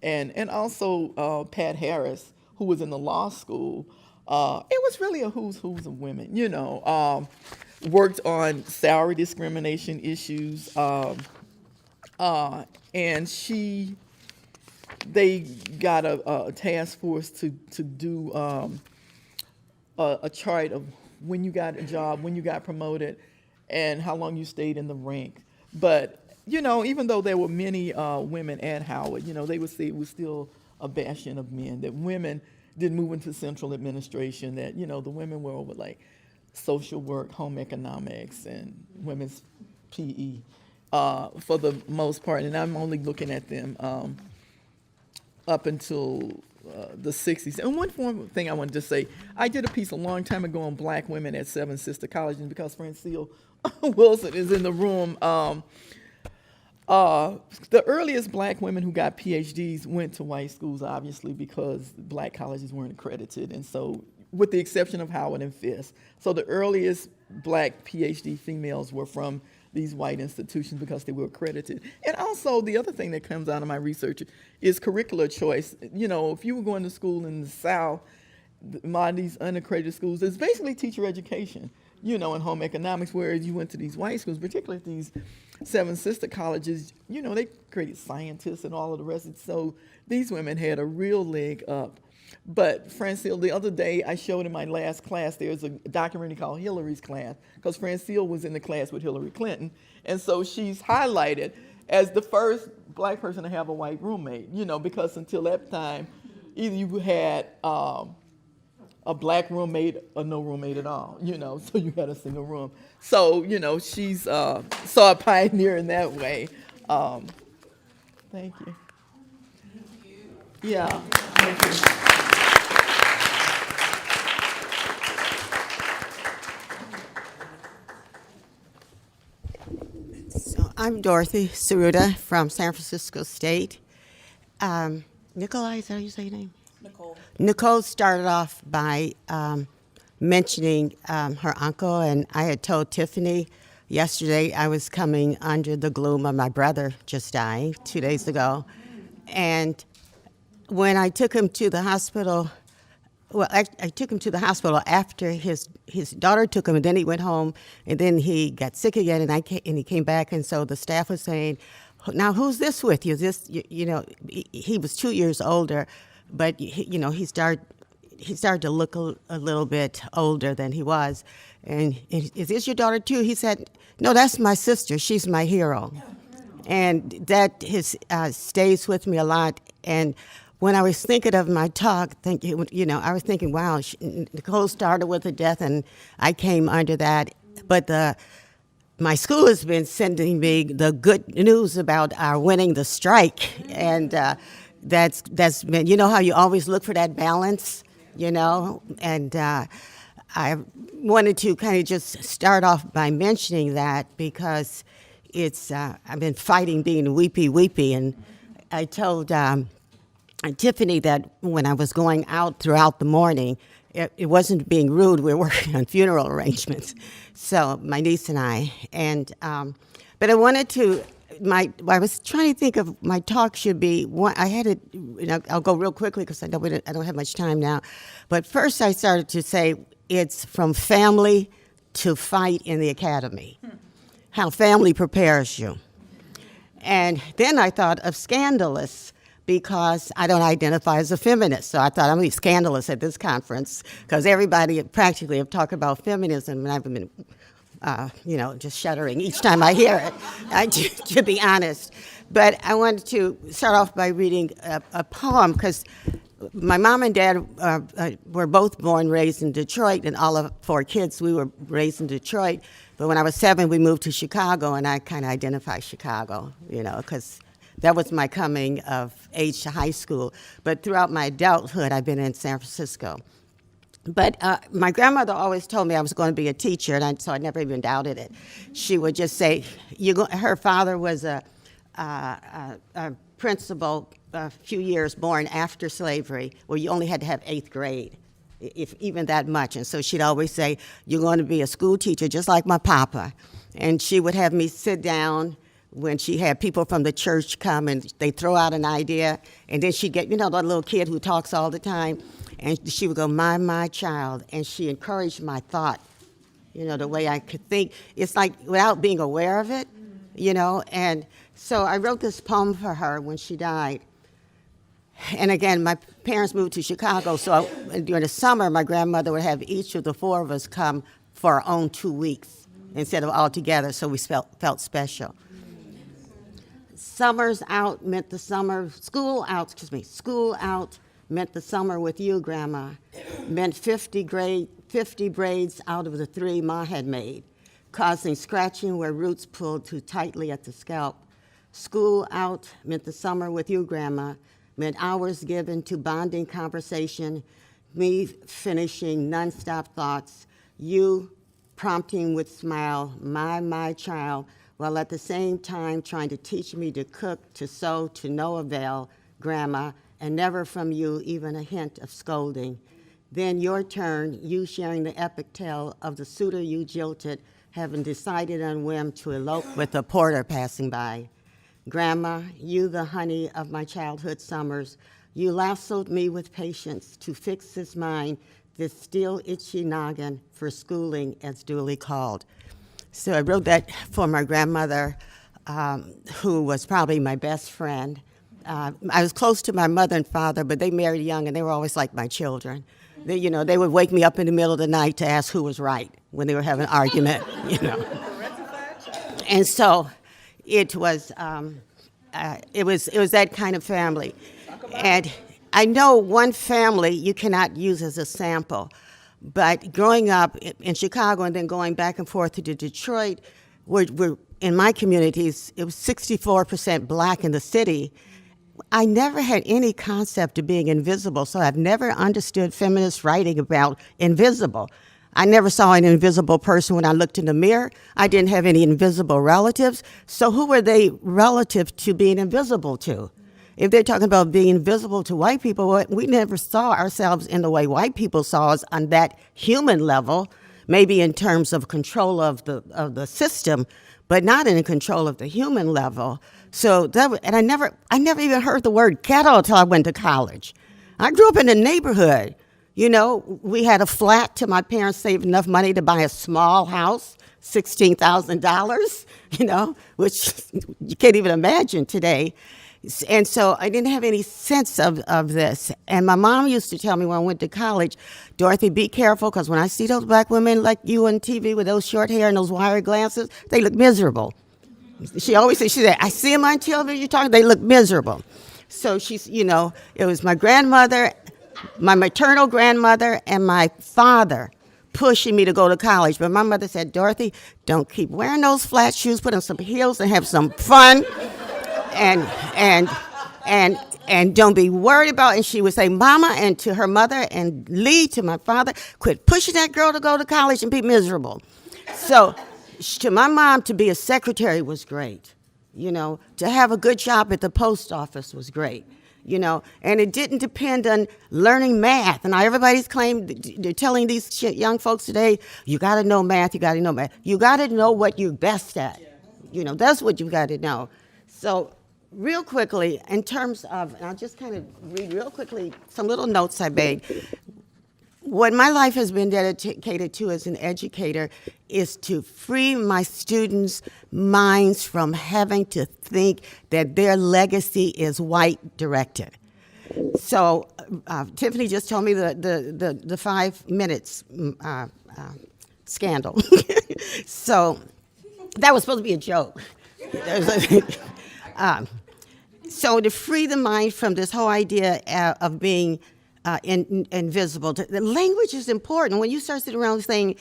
and also Pat Harris, who was in the law school. It was really a who's of women, worked on salary discrimination issues, and they got a task force to do a chart of when you got a job, when you got promoted, and how long you stayed in the rank. But even though there were many women at Howard, they would say it was still a bastion of men, that women didn't move into central administration, that, the women were over like social work, home economics, and women's PE for the most part. And I'm only looking at them up until the 60s. And one thing I wanted to say, I did a piece a long time ago on black women at Seven Sister College, and because Francine Wilson is in the room, the earliest black women who got PhDs went to white schools, obviously, because black colleges weren't accredited, and so, with the exception of Howard and Fisk. So the earliest black PhD females were from these white institutions because they were accredited. And also, the other thing that comes out of my research is curricular choice. If you were going to school in the South, a lot of these unaccredited schools, it's basically teacher education, in home economics, whereas you went to these white schools, particularly these Seven Sister Colleges, they created scientists and all of the rest. So these women had a real leg up. But Francine, the other day, I showed in my last class, there's a documentary called Hillary's Class, because Francine was in the class with Hillary Clinton. And so she's highlighted as the first black person to have a white roommate, because until that time, either you had a black roommate or no roommate at all, so you had a single room. So, she's a pioneer in that way. Thank you. Yeah. Thank you. So I'm Dorothy Tsuruta from San Francisco State. Nikolai, is that how you say your name? Nicole started off by mentioning her uncle, and I had told Tiffany yesterday I was coming under the gloom of my brother just dying 2 days ago. And when I took him to the hospital, well, I took him to the hospital after his daughter took him, and then he went home, and then he got sick again, and he came back, and so the staff was saying, now who's this with you? This, you know, he was 2 years older, but he started to look a little bit older than he was, and is this your daughter too? He said, no, that's my sister. She's my hero, and that stays with me a lot. And when I was thinking of my talk, I was thinking, wow, Nicole started with a death, and I came under that. But my school has been sending me the good news about our winning the strike, and that's been, you know how you always look for that balance, and I wanted to kind of just start off by mentioning that because it's I've been fighting being weepy, and I told Tiffany that when I was going out throughout the morning, it wasn't being rude. We were working on funeral arrangements, so my niece and I. And but I wanted to. I was trying to think of my talk should be. I had it. I'll go real quickly because I don't have much time now. But first, I started to say it's from family to fight in the academy. How family prepares you. And then I thought of scandalous, because I don't identify as a feminist. So I thought I'm going to be scandalous at this conference because everybody practically have talked about feminism, and I've been, just shuddering each time I hear it, to be honest. But I wanted to start off by reading a poem because my mom and dad were both born and raised in Detroit, and all of 4 kids, we were raised in Detroit. But when I was 7, we moved to Chicago, and I kind of identify Chicago, because that was my coming of age to high school. But throughout my adulthood, I've been in San Francisco. But my grandmother always told me I was going to be a teacher, and so I never even doubted it. She would just say, her father was a principal a few years born after slavery, where you only had to have 8th grade, if even that much. And so she'd always say, you're going to be a school teacher just like my papa. And she would have me sit down when she had people from the church come and they throw out an idea, and then she'd get, that little kid who talks all the time, and she would go, my child, and she encouraged my thought, the way I could think. It's like without being aware of it, and so I wrote this poem for her when she died. And again, my parents moved to Chicago, so during the summer, my grandmother would have each of the 4 of us come for our own 2 weeks instead of all together, so we felt special. Summers out meant the summer, school out meant the summer with you, Grandma, meant 50 braids out of the 3 Ma had made, causing scratching where roots pulled too tightly at the scalp. School out meant the summer with you, Grandma, meant hours given to bonding conversation, me finishing nonstop thoughts, you prompting with smile, my child, while at the same time trying to teach me to cook, to sew, to no avail, Grandma, and never from you even a hint of scolding. Then your turn, you sharing the epic tale of the suitor you jilted, having decided on whim to elope with a porter passing by. Grandma, you the honey of my childhood summers, you lassoed me with patience to fix his mind, this still itchy noggin for schooling as duly called. So I wrote that for my grandmother, who was probably my best friend. I was close to my mother and father, but they married young, and they were always like my children. They would wake me up in the middle of the night to ask who was right when they were having an argument, And so it was that kind of family. And I know one family you cannot use as a sample, but growing up in Chicago and then going back and forth to Detroit, we're in my communities, it was 64% black in the city. I never had any concept of being invisible, so I've never understood feminist writing about invisible. I never saw an invisible person when I looked in the mirror. I didn't have any invisible relatives. So who were they relative to being invisible to? If they're talking about being invisible to white people, we never saw ourselves in the way white people saw us on that human level, maybe in terms of control of the system, but not in control of the human level. So I never even heard the word ghetto until I went to college. I grew up in a neighborhood. You know, we had a flat till my parents saved enough money to buy a small house, $16,000, you know, which you can't even imagine today. And so I didn't have any sense of this. And my mom used to tell me when I went to college, Dorothy, be careful, because when I see those black women like you on TV with those short hair and those wire glasses, they look miserable. She always said, I see them on television talking, they look miserable. So she's, you know, it was my grandmother, my maternal grandmother, and my father pushing me to go to college. But my mother said, Dorothy, don't keep wearing those flat shoes, put on some heels and have some fun. And don't be worried about, and she would say, Mama, and to her mother, and Lee, to my father, quit pushing that girl to go to college and be miserable. So to my mom, to be a secretary was great. You know, to have a good job at the post office was great. You know, and it didn't depend on learning math. And now everybody's they're telling these young folks today, you got to know math, you got to know math. You got to know what you're best at. You know, that's what you got to know. So real quickly, in terms of, and I'll just kind of read real quickly some little notes I made. What my life has been dedicated to as an educator is to free my students' minds from having to think that their legacy is white directed. So Tiffany just told me the 5 minutes scandal. So that was supposed to be a joke. So to free the mind from this whole idea of being invisible. The language is important. When you start sitting around saying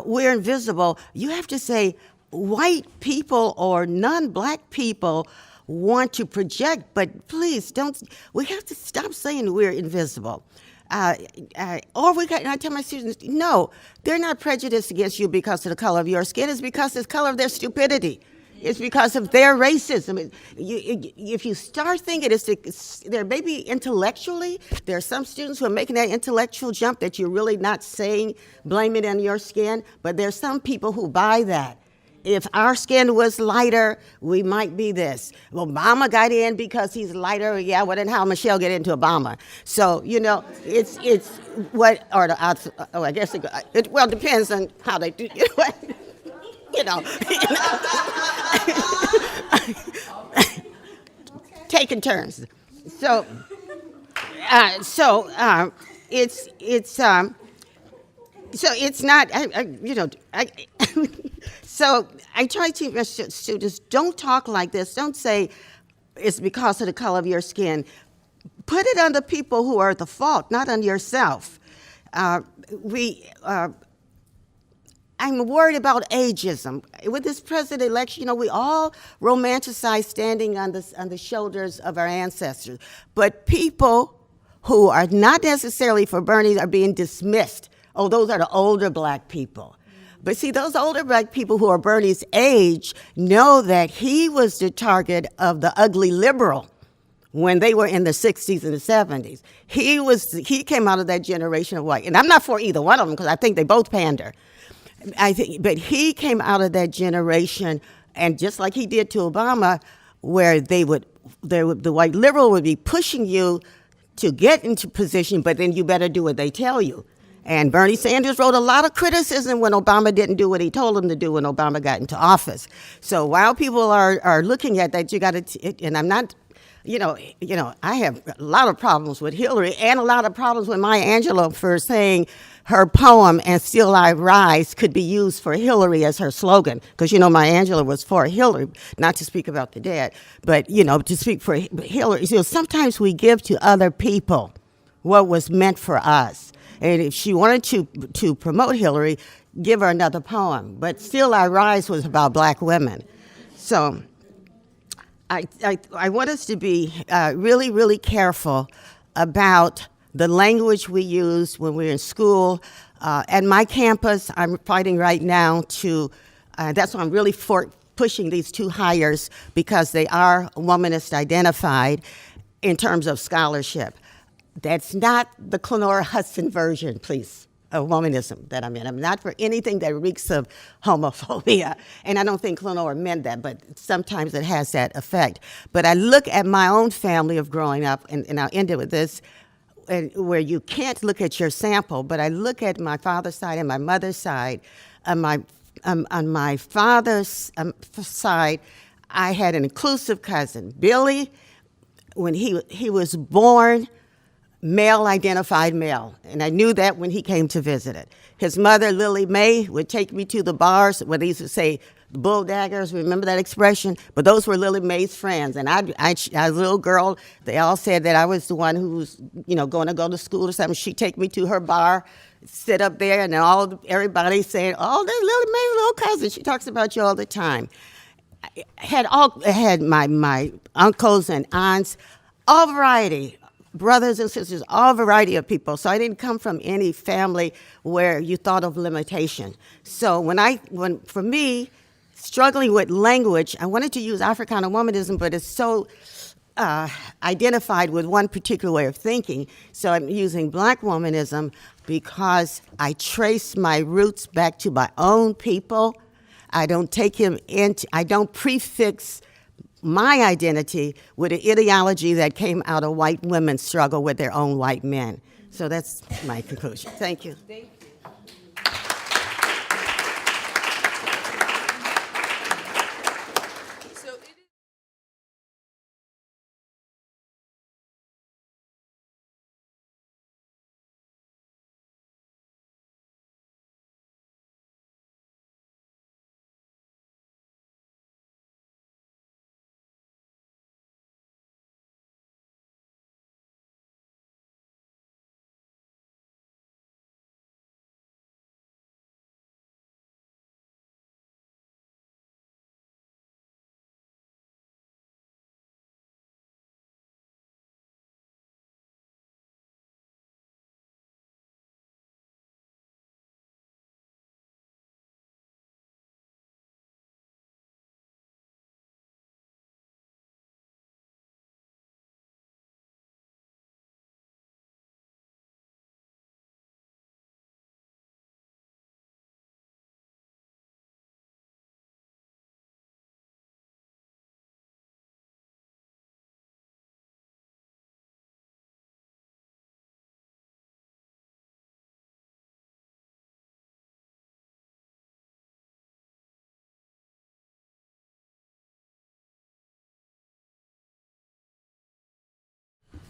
we're invisible, you have to say white people or non-black people want to project, but please don't. We have to stop saying we're invisible. And I tell my students, no, they're not prejudiced against you because of the color of your skin. It's because of the color of their stupidity. It's because of their racism. If you start thinking they're maybe intellectually, there are some students who are making that intellectual jump that you're really not saying, blame it on your skin, but there's some people who buy that. If our skin was lighter, we might be this. Obama got in because he's lighter. Yeah, well, then how Michelle get into Obama? So, you know, it's what, or I guess it well, depends on how they do it. You know, taking turns. So it's not. So I try to teach students, don't talk like this. Don't say it's because of the color of your skin. Put it on the people who are at the fault, not on yourself. I'm worried about ageism. With this president election, you know, we all romanticize standing on the shoulders of our ancestors. But people who are not necessarily for Bernie are being dismissed. Oh, those are the older black people. But see, those older black people who are Bernie's age know that he was the target of the ugly liberal when they were in the 60s and the 70s. He came out of that generation of white. And I'm not for either one of them because I think they both pander. But he came out of that generation, and just like he did to Obama, where the white liberal would be pushing you to get into position, but then you better do what they tell you. And Bernie Sanders wrote a lot of criticism when Obama didn't do what he told him to do when Obama got into office. So while people are looking at that, you got to, and I'm not, you know, I have a lot of problems with Hillary and a lot of problems with Maya Angelou for saying her poem, And Still I Rise, could be used for Hillary as her slogan. Because, you know, Maya Angelou was for Hillary, not to speak about the dead, but, you know, to speak for Hillary. You know, sometimes we give to other people what was meant for us. And if she wanted to promote Hillary, give her another poem. But Still I Rise was about black women. So I want us to be really, really careful about the language we use when we're in school. At my campus, I'm fighting right now to, that's why I'm really pushing these two hires, because they are womanist identified in terms of scholarship. That's not the Clenora Hudson version, please, of womanism that I'm in. I'm not for anything that reeks of homophobia. And I don't think Clenora meant that, but sometimes it has that effect. But I look at my own family of growing up, and I'll end it with this. and where you can't look at your sample, but I look at my father's side and my mother's side. On my father's side, I had an inclusive cousin, Billy. When he was born, male-identified male, and I knew that when he came to visit it. His mother, Lily Mae, would take me to the bars where they used to say bull daggers, remember that expression? But those were Lily Mae's friends, and I as a little girl, they all said that I was the one who was, going to go to school or something. She'd take me to her bar, sit up there, and everybody saying, "Oh, there's Lily Mae's little cousin. She talks about you all the time." I had my uncles and aunts, all variety, brothers and sisters, all variety of people. So I didn't come from any family where you thought of limitation. So for me, struggling with language, I wanted to use Africana womanism, but it's so identified with one particular way of thinking. So I'm using Black womanism because I trace my roots back to my own people. I don't prefix my identity with an ideology that came out of white women's struggle with their own white men. So that's my conclusion. Thank you.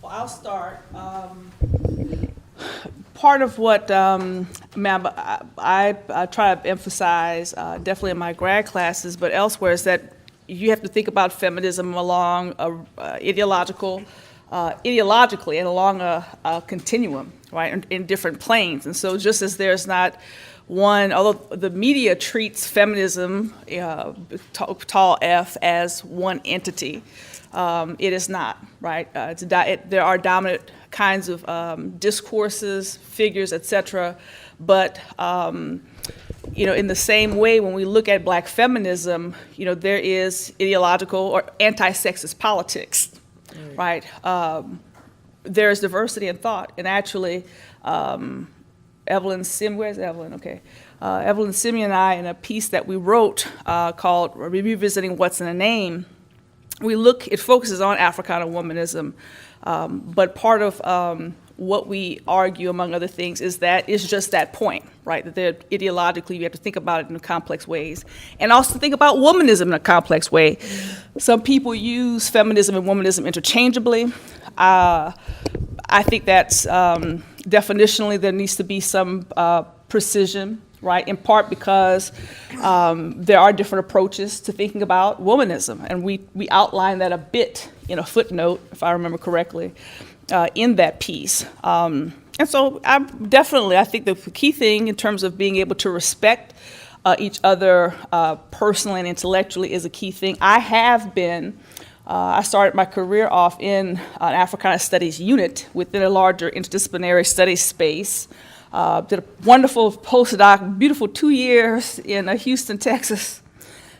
Well, I'll start. Part of what I try to emphasize, definitely in my grad classes, but elsewhere, is that you have to think about feminism along ideologically and along a continuum, right, in different planes. And so just as there's not one, although the media treats feminism, tall F, as one entity, it is not, right? There are dominant kinds of discourses, figures, et cetera, but in the same way, when we look at Black feminism, there is ideological or anti-sexist politics, right? There is diversity in thought, and actually, Evelyn Sim, where's Evelyn? Okay. Evelyn Simi and I, in a piece that we wrote called Revisiting What's in a Name, it focuses on Africana womanism, but part of what we argue, among other things, is just that point, right? That ideologically, you have to think about it in complex ways, and also think about womanism in a complex way. Some people use feminism and womanism interchangeably. I think that's definitionally there needs to be some precision, right? In part because there are different approaches to thinking about womanism, and we outline that a bit in a footnote, if I remember correctly, in that piece. And so I think the key thing in terms of being able to respect each other personally and intellectually is a key thing. I started my career off in an Africana Studies unit within a larger interdisciplinary studies space. Did a wonderful postdoc, beautiful 2 years in Houston, Texas,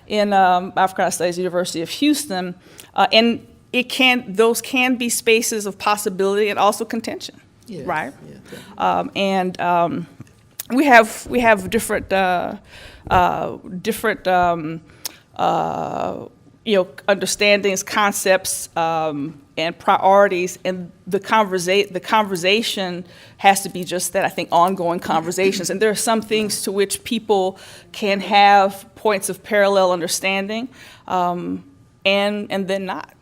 in Africana Studies, University of Houston, and those can be spaces of possibility and also contention, yes, right? Yeah, we have different understandings, concepts, and priorities, and the conversation has to be just that, I think, ongoing conversations. And there are some things to which people can have points of parallel understanding, and then not.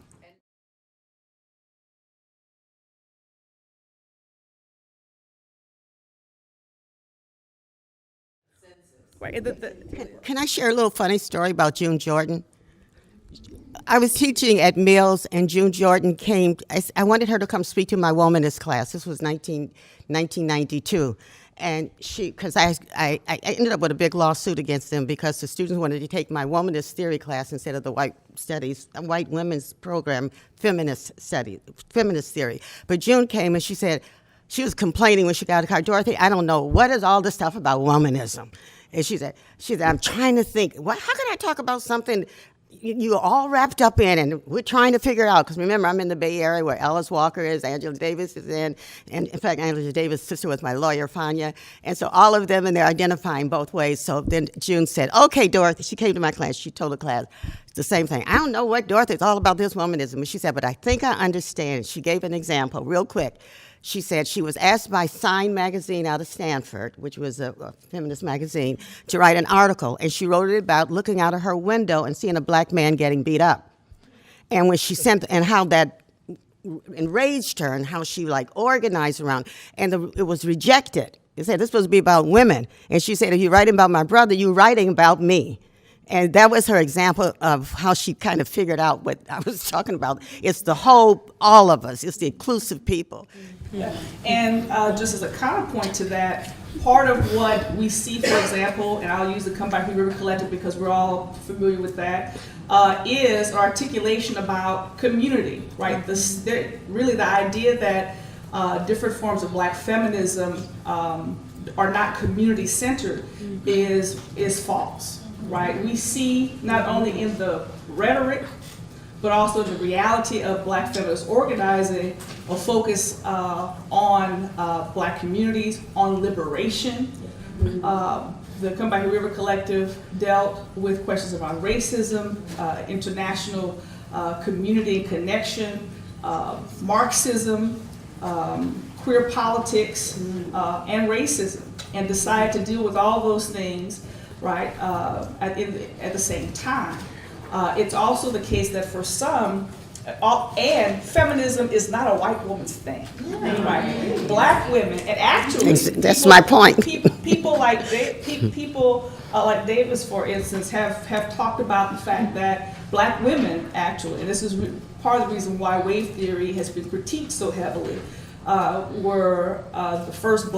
Right. Can I share a little funny story about June Jordan? I was teaching at Mills, and June Jordan came. I wanted her to come speak to my womanist class. This was 1992. And because I ended up with a big lawsuit against them because the students wanted to take my womanist theory class instead of the white women's program, feminist theory. But June came and she said, she was complaining when she got out of the car, Dorothy, I don't know, what is all this stuff about womanism? And she said, I'm trying to think, how can I talk about something you're all wrapped up in, and we're trying to figure it out, because remember, I'm in the Bay Area where Alice Walker is, Angela Davis is in, and in fact, Angela Davis' sister was my lawyer, Fania, and so all of them, and they're identifying both ways. So then June said, okay, Dorothy, she came to my class, she told the class the same thing. I don't know what, Dorothy, it's all about this womanism. And she said, but I think I understand. She gave an example real quick. She said she was asked by Sign magazine out of Stanford, which was a feminist magazine, to write an article. And she wrote it about looking out of her window and seeing a black man getting beat up. And when she sent, and how that enraged her, and how she organized around, and it was rejected. They said, this was supposed to be about women. And she said, if you're writing about my brother, you're writing about me. And that was her example of how she kind of figured out what I was talking about. It's the whole, all of us. It's the inclusive people. Yeah. And just as a counterpoint to that, part of what we see, for example, and I'll use the Come Back River Collective because we're all familiar with that, is articulation about community, right? Really the idea that different forms of black feminism are not community-centered is false, right? We see not only in the rhetoric, but also the reality of black feminist organizing, a focus on black communities, on liberation. The Come Back River Collective dealt with questions around racism, international community and connection, Marxism, queer politics, and racism, and decided to deal with all those things, right, at the same time. It's also the case that for some, and feminism is not a white woman's thing, right? Black women, and actually, that's my point. People like Davis, for instance, have talked about the fact that black women actually, and this is part of the reason why wave theory has been critiqued so heavily, were the first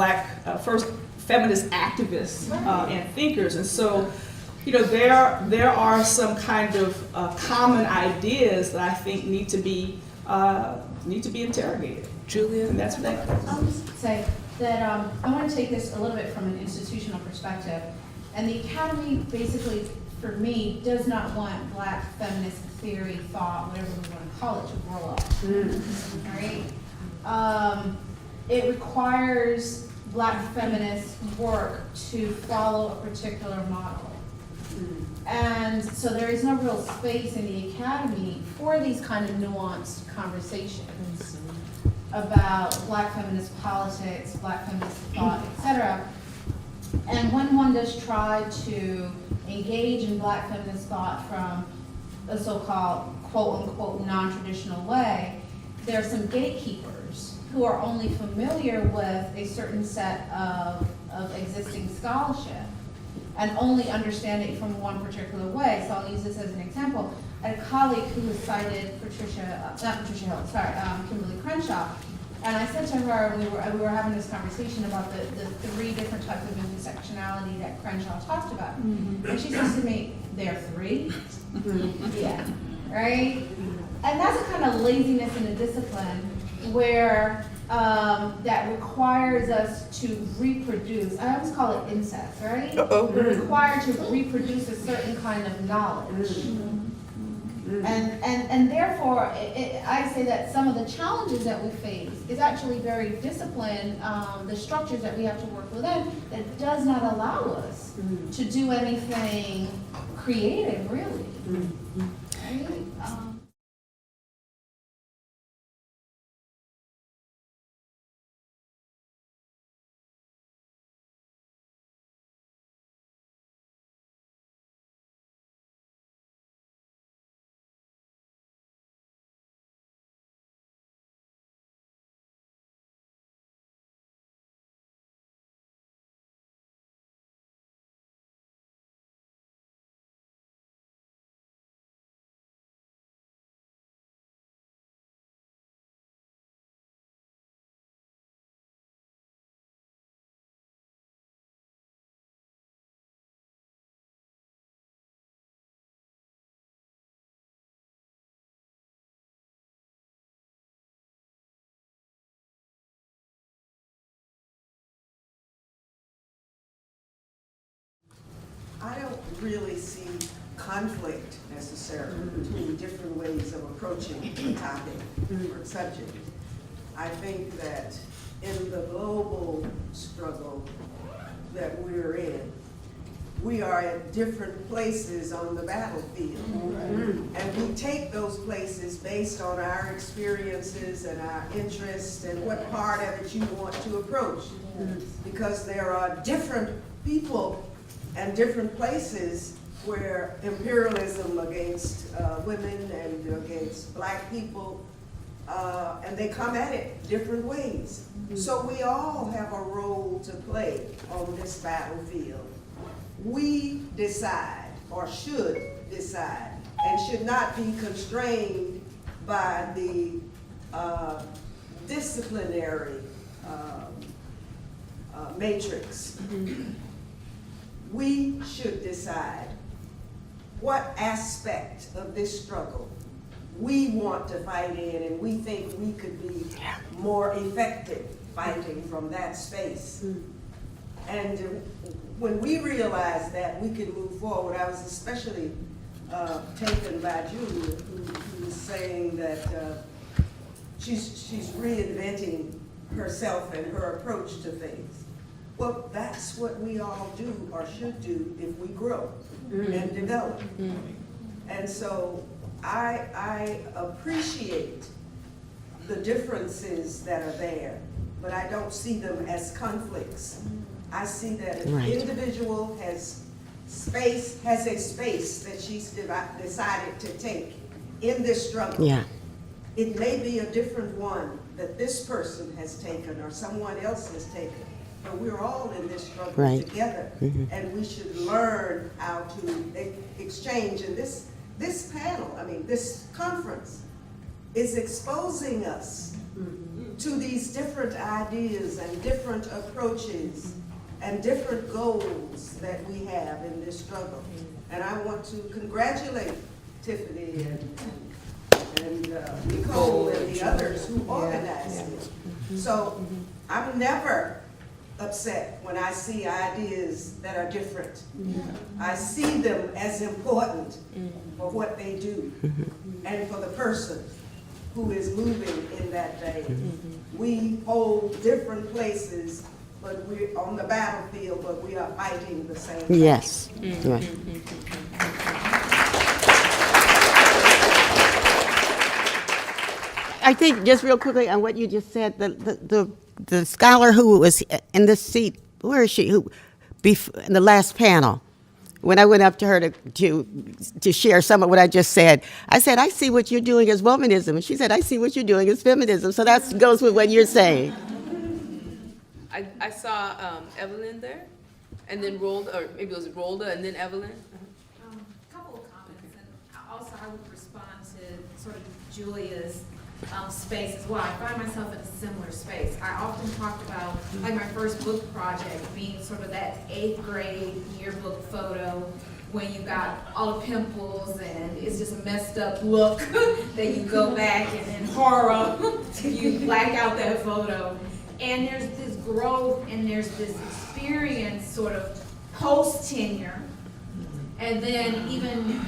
first feminist activists and thinkers, and so. There are some kind of common ideas that I think need to be interrogated. Julia? And that's what that is. I'll just say that I want to take this a little bit from an institutional perspective. And the Academy, basically, for me, does not want black feminist theory, thought, whatever we want to call it, to grow up. All right? It requires black feminist work to follow a particular model. And so there is no real space in the Academy for these kind of nuanced conversations about black feminist politics, black feminist thought, etc. And when one does try to engage in black feminist thought from a so-called quote-unquote non-traditional way, there are some gatekeepers who are only familiar with a certain set of existing scholarship and only understand it from one particular way. So I'll use this as an example. I had a colleague who was cited Kimberly Crenshaw, and I said to her, we were having this conversation about the three different types of intersectionality that Crenshaw talked about. And she says to me, there are three? Yeah, right? And that's a kind of laziness in a discipline where that requires us to reproduce. I always call it incest, right? We're required to reproduce a certain kind of knowledge. And therefore, I say that some of the challenges that we face is actually very disciplined, the structures that we have to work within, that does not allow us to do anything creative, really. Right? really see conflict necessarily between different ways of approaching the topic or subject. I think that in the global struggle that we're in, we are at different places on the battlefield. And we take those places based on our experiences and our interests and what part of it you want to approach. Because there are different people and different places where imperialism against women and against black people, and they come at it different ways. So we all have a role to play on this battlefield. We decide, or should decide, and should not be constrained by the disciplinary matrix. We should decide what aspect of this struggle we want to fight in, and we think we could be more effective fighting from that space. And when we realized that we could move forward, I was especially taken by Julia, who was saying that she's reinventing herself and her approach to things. Well, that's what we all do or should do if we grow and develop. And so I appreciate the differences that are there, but I don't see them as conflicts. I see that an individual has a space that she's decided to take in this struggle. Yeah. It may be a different one that this person has taken or someone else has taken, but we're all in this struggle together, and we should learn how to exchange. And this panel, I mean, this conference is exposing us to these different ideas and different approaches and different goals that we have in this struggle. And I want to congratulate Tiffany and Nicole and the others who organized it. So I'm never upset when I see ideas that are different. I see them as important for what they do and for the person who is moving in that vein. We hold different places, but we're on the battlefield, but we are fighting the same thing. Yes. Right. I think just real quickly on what you just said, the scholar who was in this seat, where is she? Who, in the last panel, when I went up to her to share some of what I just said, I said, I see what you're doing as womanism. And she said, I see what you're doing as feminism. So that goes with what you're saying. I saw Evelyn there, and then Rolda, or maybe it was Rolda, and then Evelyn. Couple of comments, and also I would respond to sort of Julia's space as well. I find myself in a similar space. I often talked about like my first book project being sort of that 8th grade yearbook photo when you got all the pimples and it's just a messed up look that you go back and in horror you black out that photo. And there's this growth and there's this experience sort of post-tenure, and then even,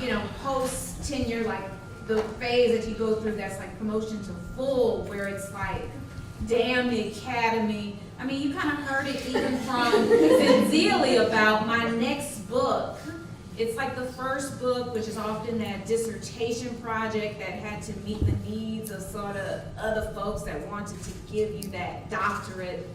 post-tenure, like the phase that you go through that's like promotion to full, where it's like, damn the academy. I mean, you kind of heard it even from Zenzili about my next book. It's like the first book, which is often that dissertation project that had to meet the needs of sort of other folks that wanted to give you that doctorate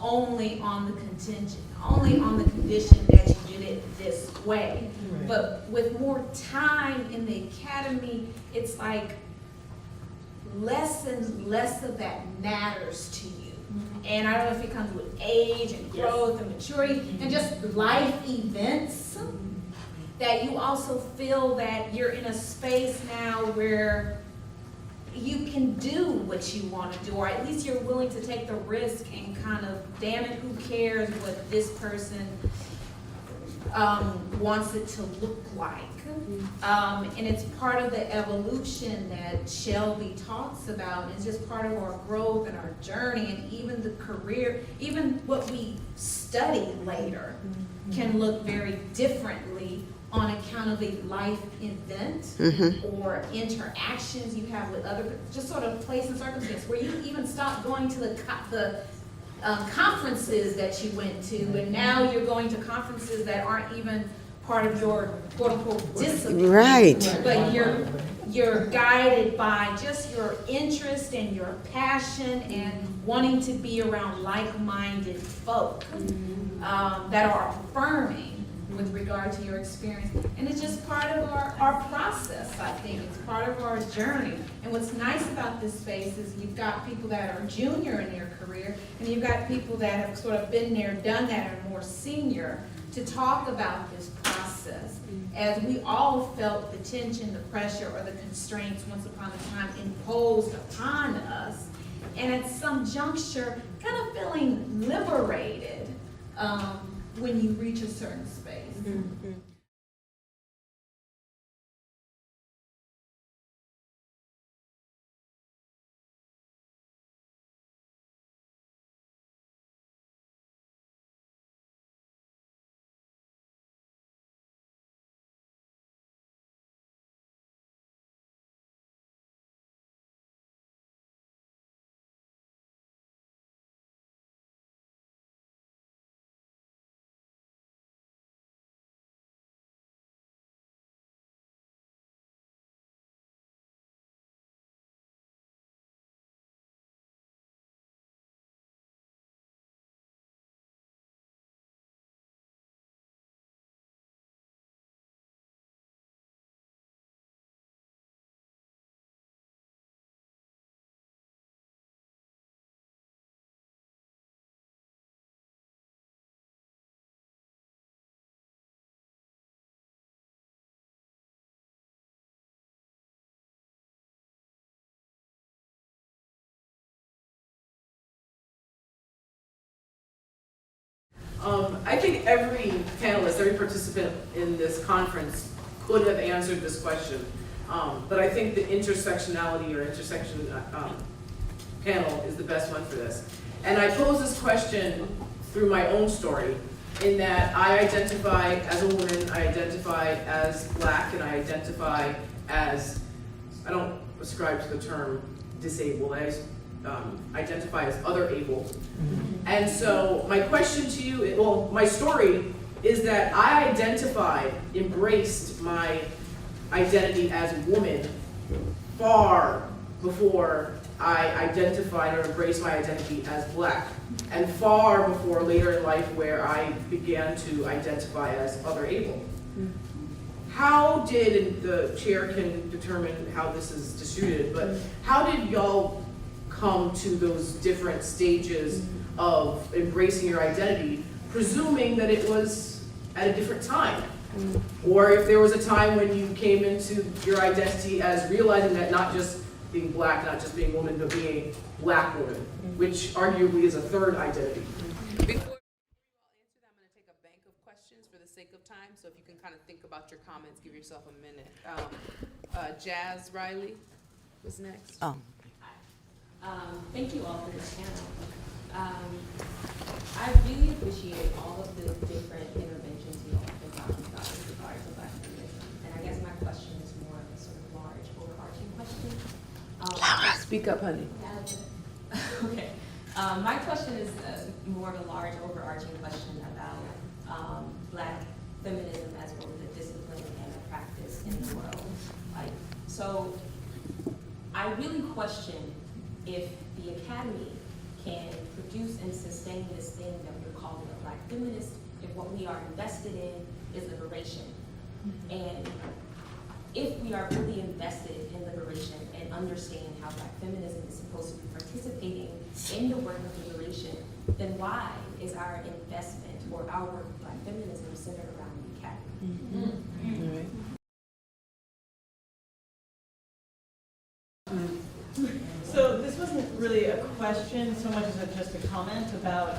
only on the contingent, only on the condition that you did it this way. Right. But with more time in the academy, it's like less and less of that matters to you. And I don't know if it comes with age and growth and maturity and just life events, that you also feel that you're in a space now where you can do what you want to do, or at least you're willing to take the risk and kind of, damn it, who cares what this person wants it to look like. And it's part of the evolution that Shelby talks about. And it's just part of our growth and our journey, and even the career, even what we study later can look very differently on account of a life event or interactions you have with other, just sort of place and circumstance, where you even stop going to the conferences that you went to, and now you're going to conferences that aren't even part of your quote-unquote discipline. Right. But you're guided by just your interest and your passion and wanting to be around like-minded folk that are affirming with regard to your experience. And it's just part of our process, I think. It's part of our journey. And what's nice about this space is you've got people that are junior in their career, and you've got people that have sort of been there, done that, and are more senior, to talk about this process. As we all felt the tension, the pressure, or the constraints once upon a time imposed upon us, and at some juncture, kind of feeling liberated when you reach a certain space. I think every panelist, every participant in this conference could have answered this question. But I think the intersectionality or intersection panel is the best one for this. And I pose this question through my own story, in that I identify as a woman, I identify as Black, and I identify as, I don't ascribe to the term disabled, I identify as other able. And so my question to you, well, my story is that I identified, embraced my identity as a woman far before I identified or embraced my identity as Black, and far before later in life where I began to identify as other able. How did, and the chair can determine how this is distributed, but how did y'all come to those different stages of embracing your identity, presuming that it was at a different time? Or if there was a time when you came into your identity as realizing that not just being Black, not just being woman, but being Black woman, which arguably is a third identity. Before you all answer that, I'm going to take a bank of questions for the sake of time, so if you can kind of think about your comments, give yourself a minute. Jazz Riley was next. Oh. Thank you all for this panel. I really appreciate all of the different interventions you all have been talking about with regard to Black feminism. And I guess my question is more of a sort of large, overarching question. Speak up, honey. Okay. My question is more of a large, overarching question about Black feminism as both a discipline and a practice in the world. So I really question if the academy can produce and sustain this thing that we're calling a Black feminist, if what we are invested in is liberation. And if we are really invested in liberation and understand how Black feminism is supposed to be participating in the work of liberation, then why is our investment or our work of Black feminism centered around the academy? So this wasn't really a question so much as just a comment about,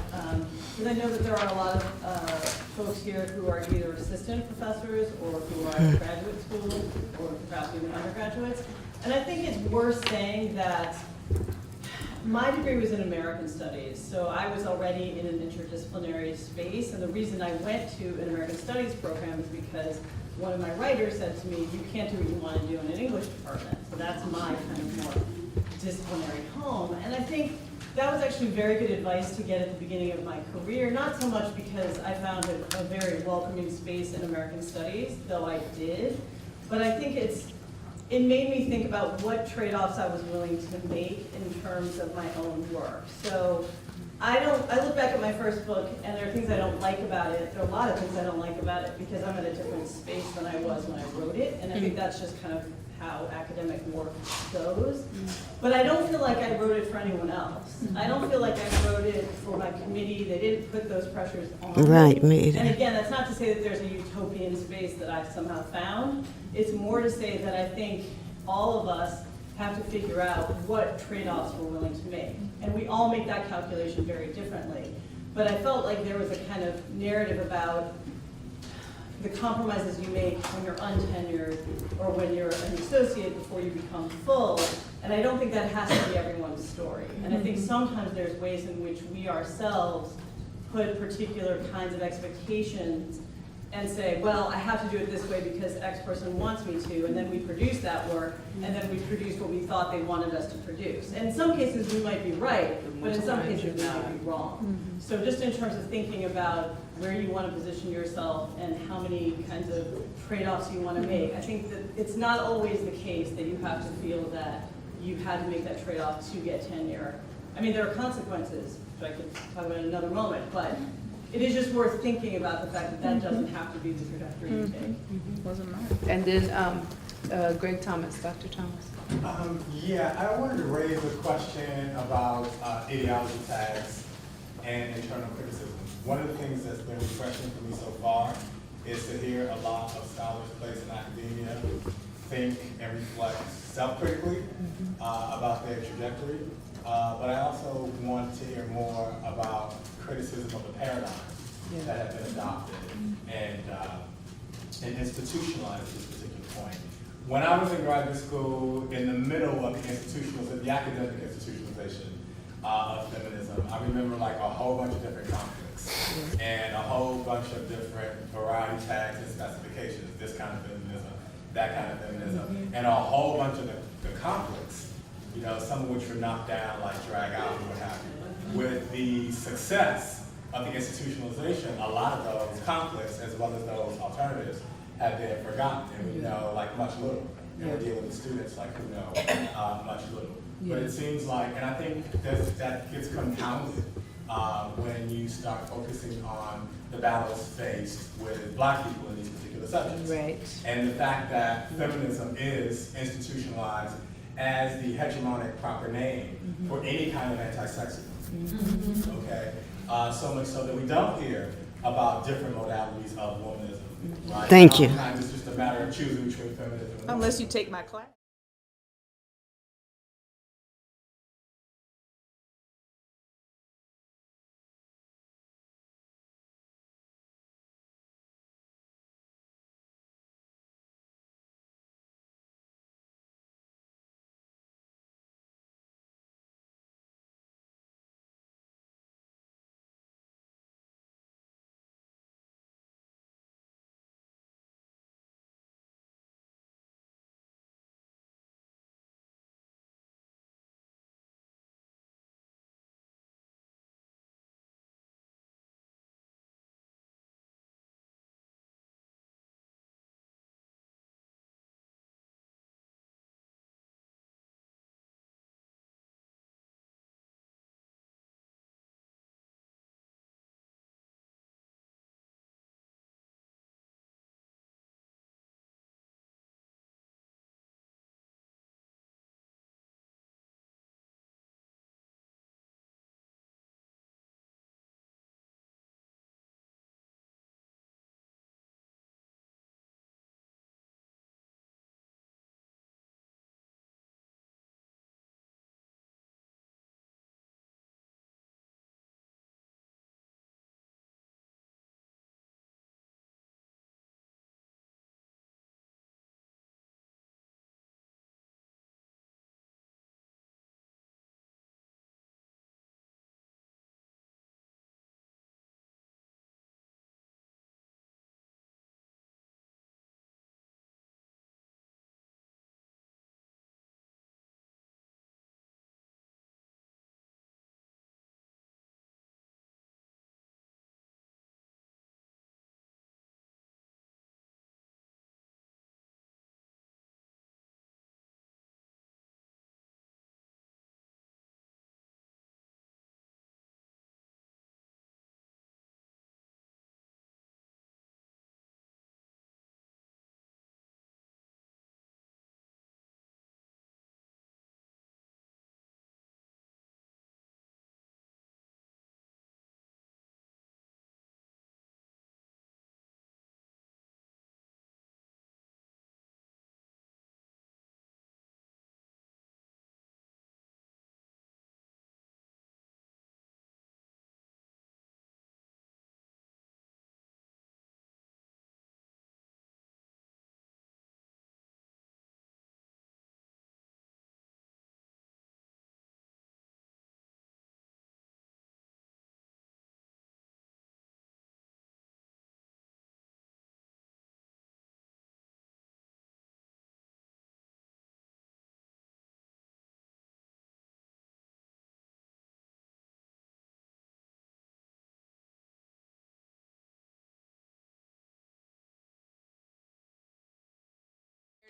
because I know that there are a lot of folks here who are either assistant professors or who are at graduate school or perhaps even undergraduates. And I think it's worth saying that my degree was in American Studies, so I was already in an interdisciplinary space, and the reason I went to an American Studies program is because one of my writers said to me, you can't do what you want to do in an English department, so that's my kind of more disciplinary home. And I think that was actually very good advice to get at the beginning of my career, not so much because I found it a very welcoming space in American Studies, though I did, but I think it made me think about what trade-offs I was willing to make in terms of my own work. So I look back at my first book, and there are things I don't like about it. There are a lot of things I don't like about it because I'm at a different space than I was when I wrote it, and I think that's just kind of how academic work goes. But I don't feel like I wrote it for anyone else. I don't feel like I wrote it for my committee. They didn't put those pressures on me. Right, me either. And again, that's not to say that there's a utopian space that I've somehow found. It's more to say that I think all of us have to figure out what trade-offs we're willing to make. And we all make that calculation very differently. But I felt like there was a kind of narrative about the compromises you make when you're untenured or when you're an associate before you become full. And I don't think that has to be everyone's story. And I think sometimes there's ways in which we ourselves put particular kinds of expectations and say, well, I have to do it this way because X person wants me to, and then we produce that work, and then we produce what we thought they wanted us to produce. And in some cases we might be right, but in some cases we might be wrong. So just in terms of thinking about where you want to position yourself and how many kinds of trade-offs you want to make, I think that it's not always the case that you have to feel that you had to make that trade-off to get tenure. I mean, there are consequences, which I could talk about in another moment, but it is just worth thinking about the fact that that doesn't have to be the trajectory you take. Wasn't mine. And then Greg Thomas, Dr. Thomas. Yeah, I wanted to raise a question about ideology tags and internal criticism. One of the things that's been refreshing for me so far is to hear a lot of scholars placed in academia think and reflect self-critically about their trajectory. But I also want to hear more about criticism of the paradigms that have been adopted and institutionalized at this particular point. When I was in graduate school, in the middle of the academic institutionalization of feminism, I remember like a whole bunch of different conflicts and a whole bunch of different variety tags and specifications, this kind of feminism, that kind of feminism, and a whole bunch of the conflicts, you know, some of which were knocked down, like drag out and what have you. With the success of the institutionalization, a lot of those conflicts, as well as those alternatives, have been forgotten, and we know like much little. And we're dealing with students like who know much little. But it seems like, and I think that gets compounded when you start focusing on the battles faced with Black people in these particular subjects. Right. And the fact that feminism is institutionalized as the hegemonic proper name for any kind of anti-sexism. Okay, so much so that we don't hear about different modalities of womanism. Right? Thank you. Sometimes it's just a matter of choosing between feminism and Unless you take my class.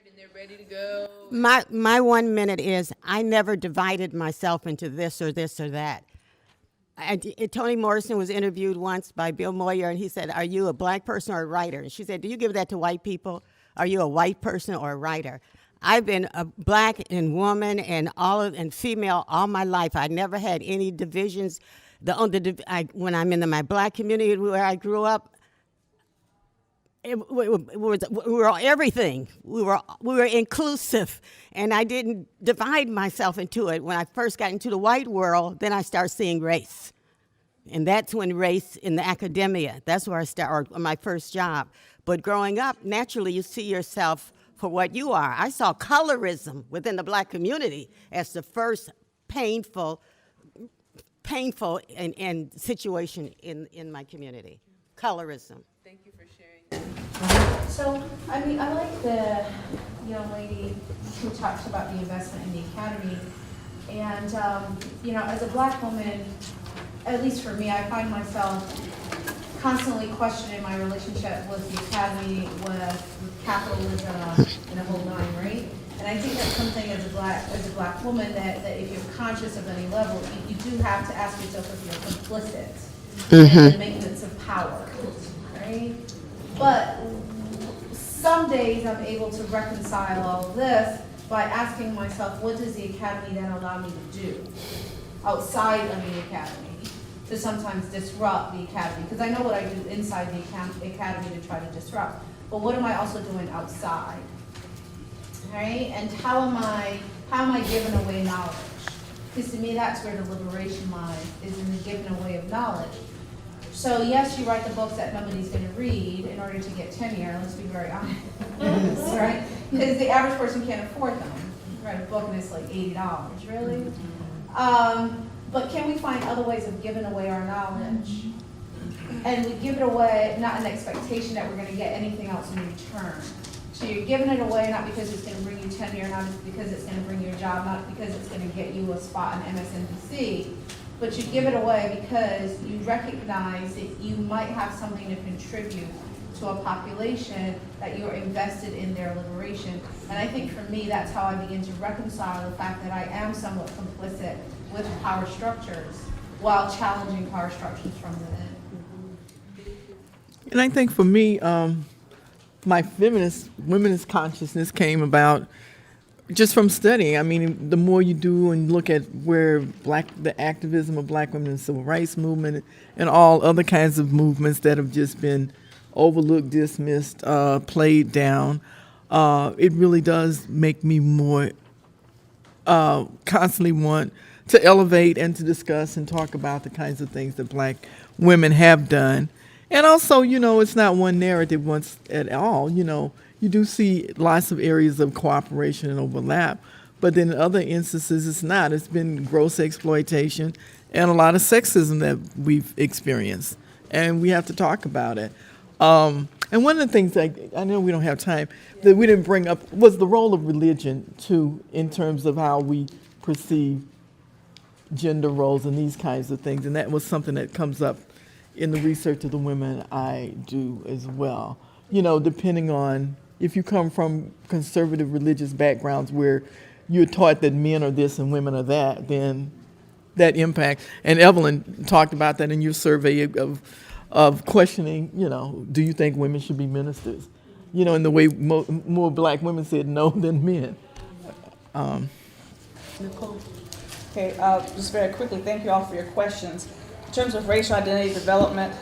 and they're ready to go. My 1 minute is I never divided myself into this or that. Toni Morrison was interviewed once by Bill Moyer, and he said, "Are you a black person or a writer?" And she said, "Do you give that to white people? Are you a white person or a writer?" I've been a black and woman and female all my life. I never had any divisions. When I'm in my black community where I grew up, we were everything. We were inclusive, and I didn't divide myself into it. When I first got into the white world, then I started seeing race, and that's when race in the academia. That's where I started, or my first job. But growing up, naturally, you see yourself for what you are. I saw colorism within the black community as the first painful and situation in my community. Colorism. Thank you for sharing. So, I mean, I like the young lady who talks about the investment in the academy. And, as a black woman, at least for me, I find myself constantly questioning my relationship with the academy, with capitalism, and the whole nine, right? And I think that's something as a black woman that if you're conscious of any level, you do have to ask yourself if you're complicit in the maintenance of power, right? But some days I'm able to reconcile all of this by asking myself, what does the academy then allow me to do outside of the academy to sometimes disrupt the academy? Because I know what I do inside the academy to try to disrupt, but what am I also doing outside? Right? And how am I giving away knowledge? Because to me, that's where the liberation lies, is in the giving away of knowledge. So yes, you write the books that nobody's going to read in order to get tenure. Let's be very honest, right? Because the average person can't afford them. You write a book and it's like $80, really. But can we find other ways of giving away our knowledge? And we give it away not an expectation that we're going to get anything else in return. So you're giving it away not because it's going to bring you tenure, not because it's going to bring you a job, not because it's going to get you a spot on MSNBC. But you give it away because you recognize that you might have something to contribute to a population that you're invested in their liberation. And I think for me, that's how I begin to reconcile the fact that I am somewhat complicit with power structures while challenging power structures from within. And I think for me, my womenist consciousness came about just from studying. I mean, the more you do and look at where the activism of black women in the civil rights movement and all other kinds of movements that have just been overlooked, dismissed, played down, it really does make me more constantly want to elevate and to discuss and talk about the kinds of things that black women have done. And also, it's not one narrative once at all. You do see lots of areas of cooperation and overlap, but then in other instances, it's not. It's been gross exploitation and a lot of sexism that we've experienced, and we have to talk about it. And one of the things, I know we don't have time, that we didn't bring up was the role of religion, too, in terms of how we perceive gender roles and these kinds of things, and that was something that comes up in the research of the women I do as well. Depending on if you come from conservative religious backgrounds where you're taught that men are this and women are that, then that impact. And Evelyn talked about that in your survey of questioning, do you think women should be ministers? In the way more black women said no than men. Nicole. Okay, just very quickly, thank you all for your questions. In terms of racial identity development,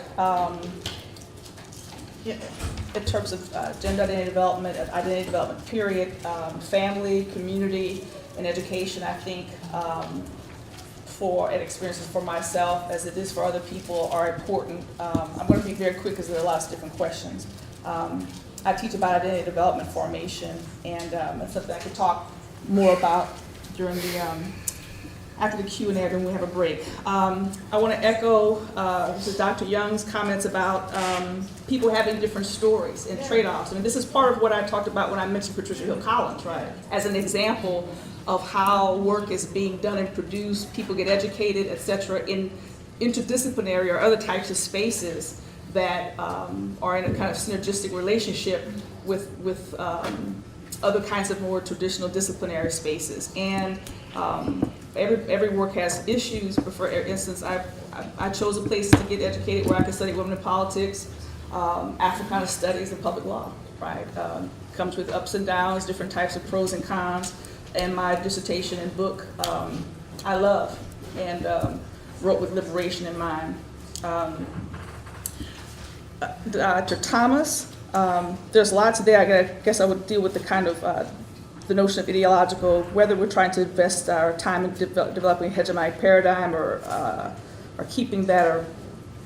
in terms of gender identity development period, family, community, and education, I think and experiences for myself, as it is for other people, are important. I'm going to be very quick because there are lots of different questions. I teach about identity development formation, and it's something I could talk more about during the after the Q&A when we have a break. I want to echo Dr. Young's comments about people having different stories and trade-offs. I mean, this is part of what I talked about when I mentioned Patricia Hill Collins, right? As an example of how work is being done and produced, people get educated, et cetera, in interdisciplinary or other types of spaces that are in a kind of synergistic relationship with other kinds of more traditional disciplinary spaces. And every work has issues. But for instance, I chose a place to get educated where I could study women in politics, Africana studies, and public law, right? Comes with ups and downs, different types of pros and cons. And my dissertation and book, I love, and wrote with liberation in mind. Dr. Thomas, there's lots there. I guess I would deal with the kind of the notion of ideological, whether we're trying to invest our time in developing a hegemonic paradigm or keeping that, or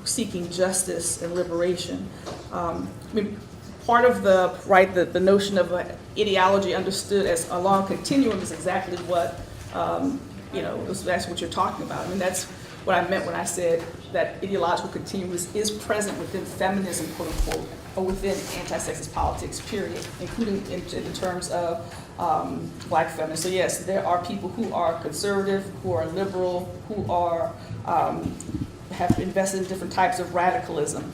seeking justice and liberation. I mean, part of the notion of ideology understood as a long continuum is exactly what, that's what you're talking about. I mean, that's what I meant when I said that ideological continuum is present within feminism, quote unquote, or within anti-sexist politics, period, including in terms of Black feminists. So yes, there are people who are conservative, who are liberal, who are have invested in different types of radicalism.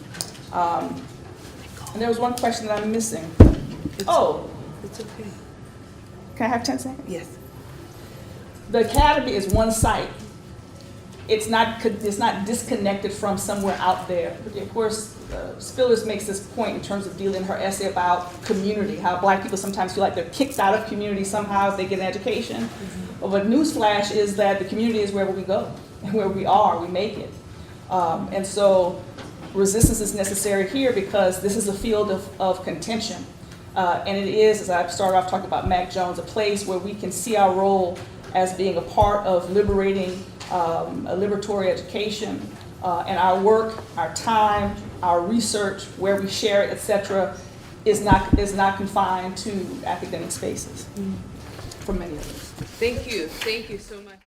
And there was one question that I'm missing. It's okay. Can I have 10 seconds? Yes. The academy is one site. It's not disconnected from somewhere out there. But of course, Spillers makes this point in terms of dealing in her essay about community, how Black people sometimes feel like they're kicked out of community somehow if they get an education. Mm-hmm. But newsflash is that the community is wherever we go, and where we are, we make it. And so resistance is necessary here because this is a field of contention. And it is, as I started off talking about Mac Jones, a place where we can see our role as being a part of liberating a liberatory education, and our work, our time, our research, where we share it, etc., is not confined to academic spaces for many of us. Thank you so much.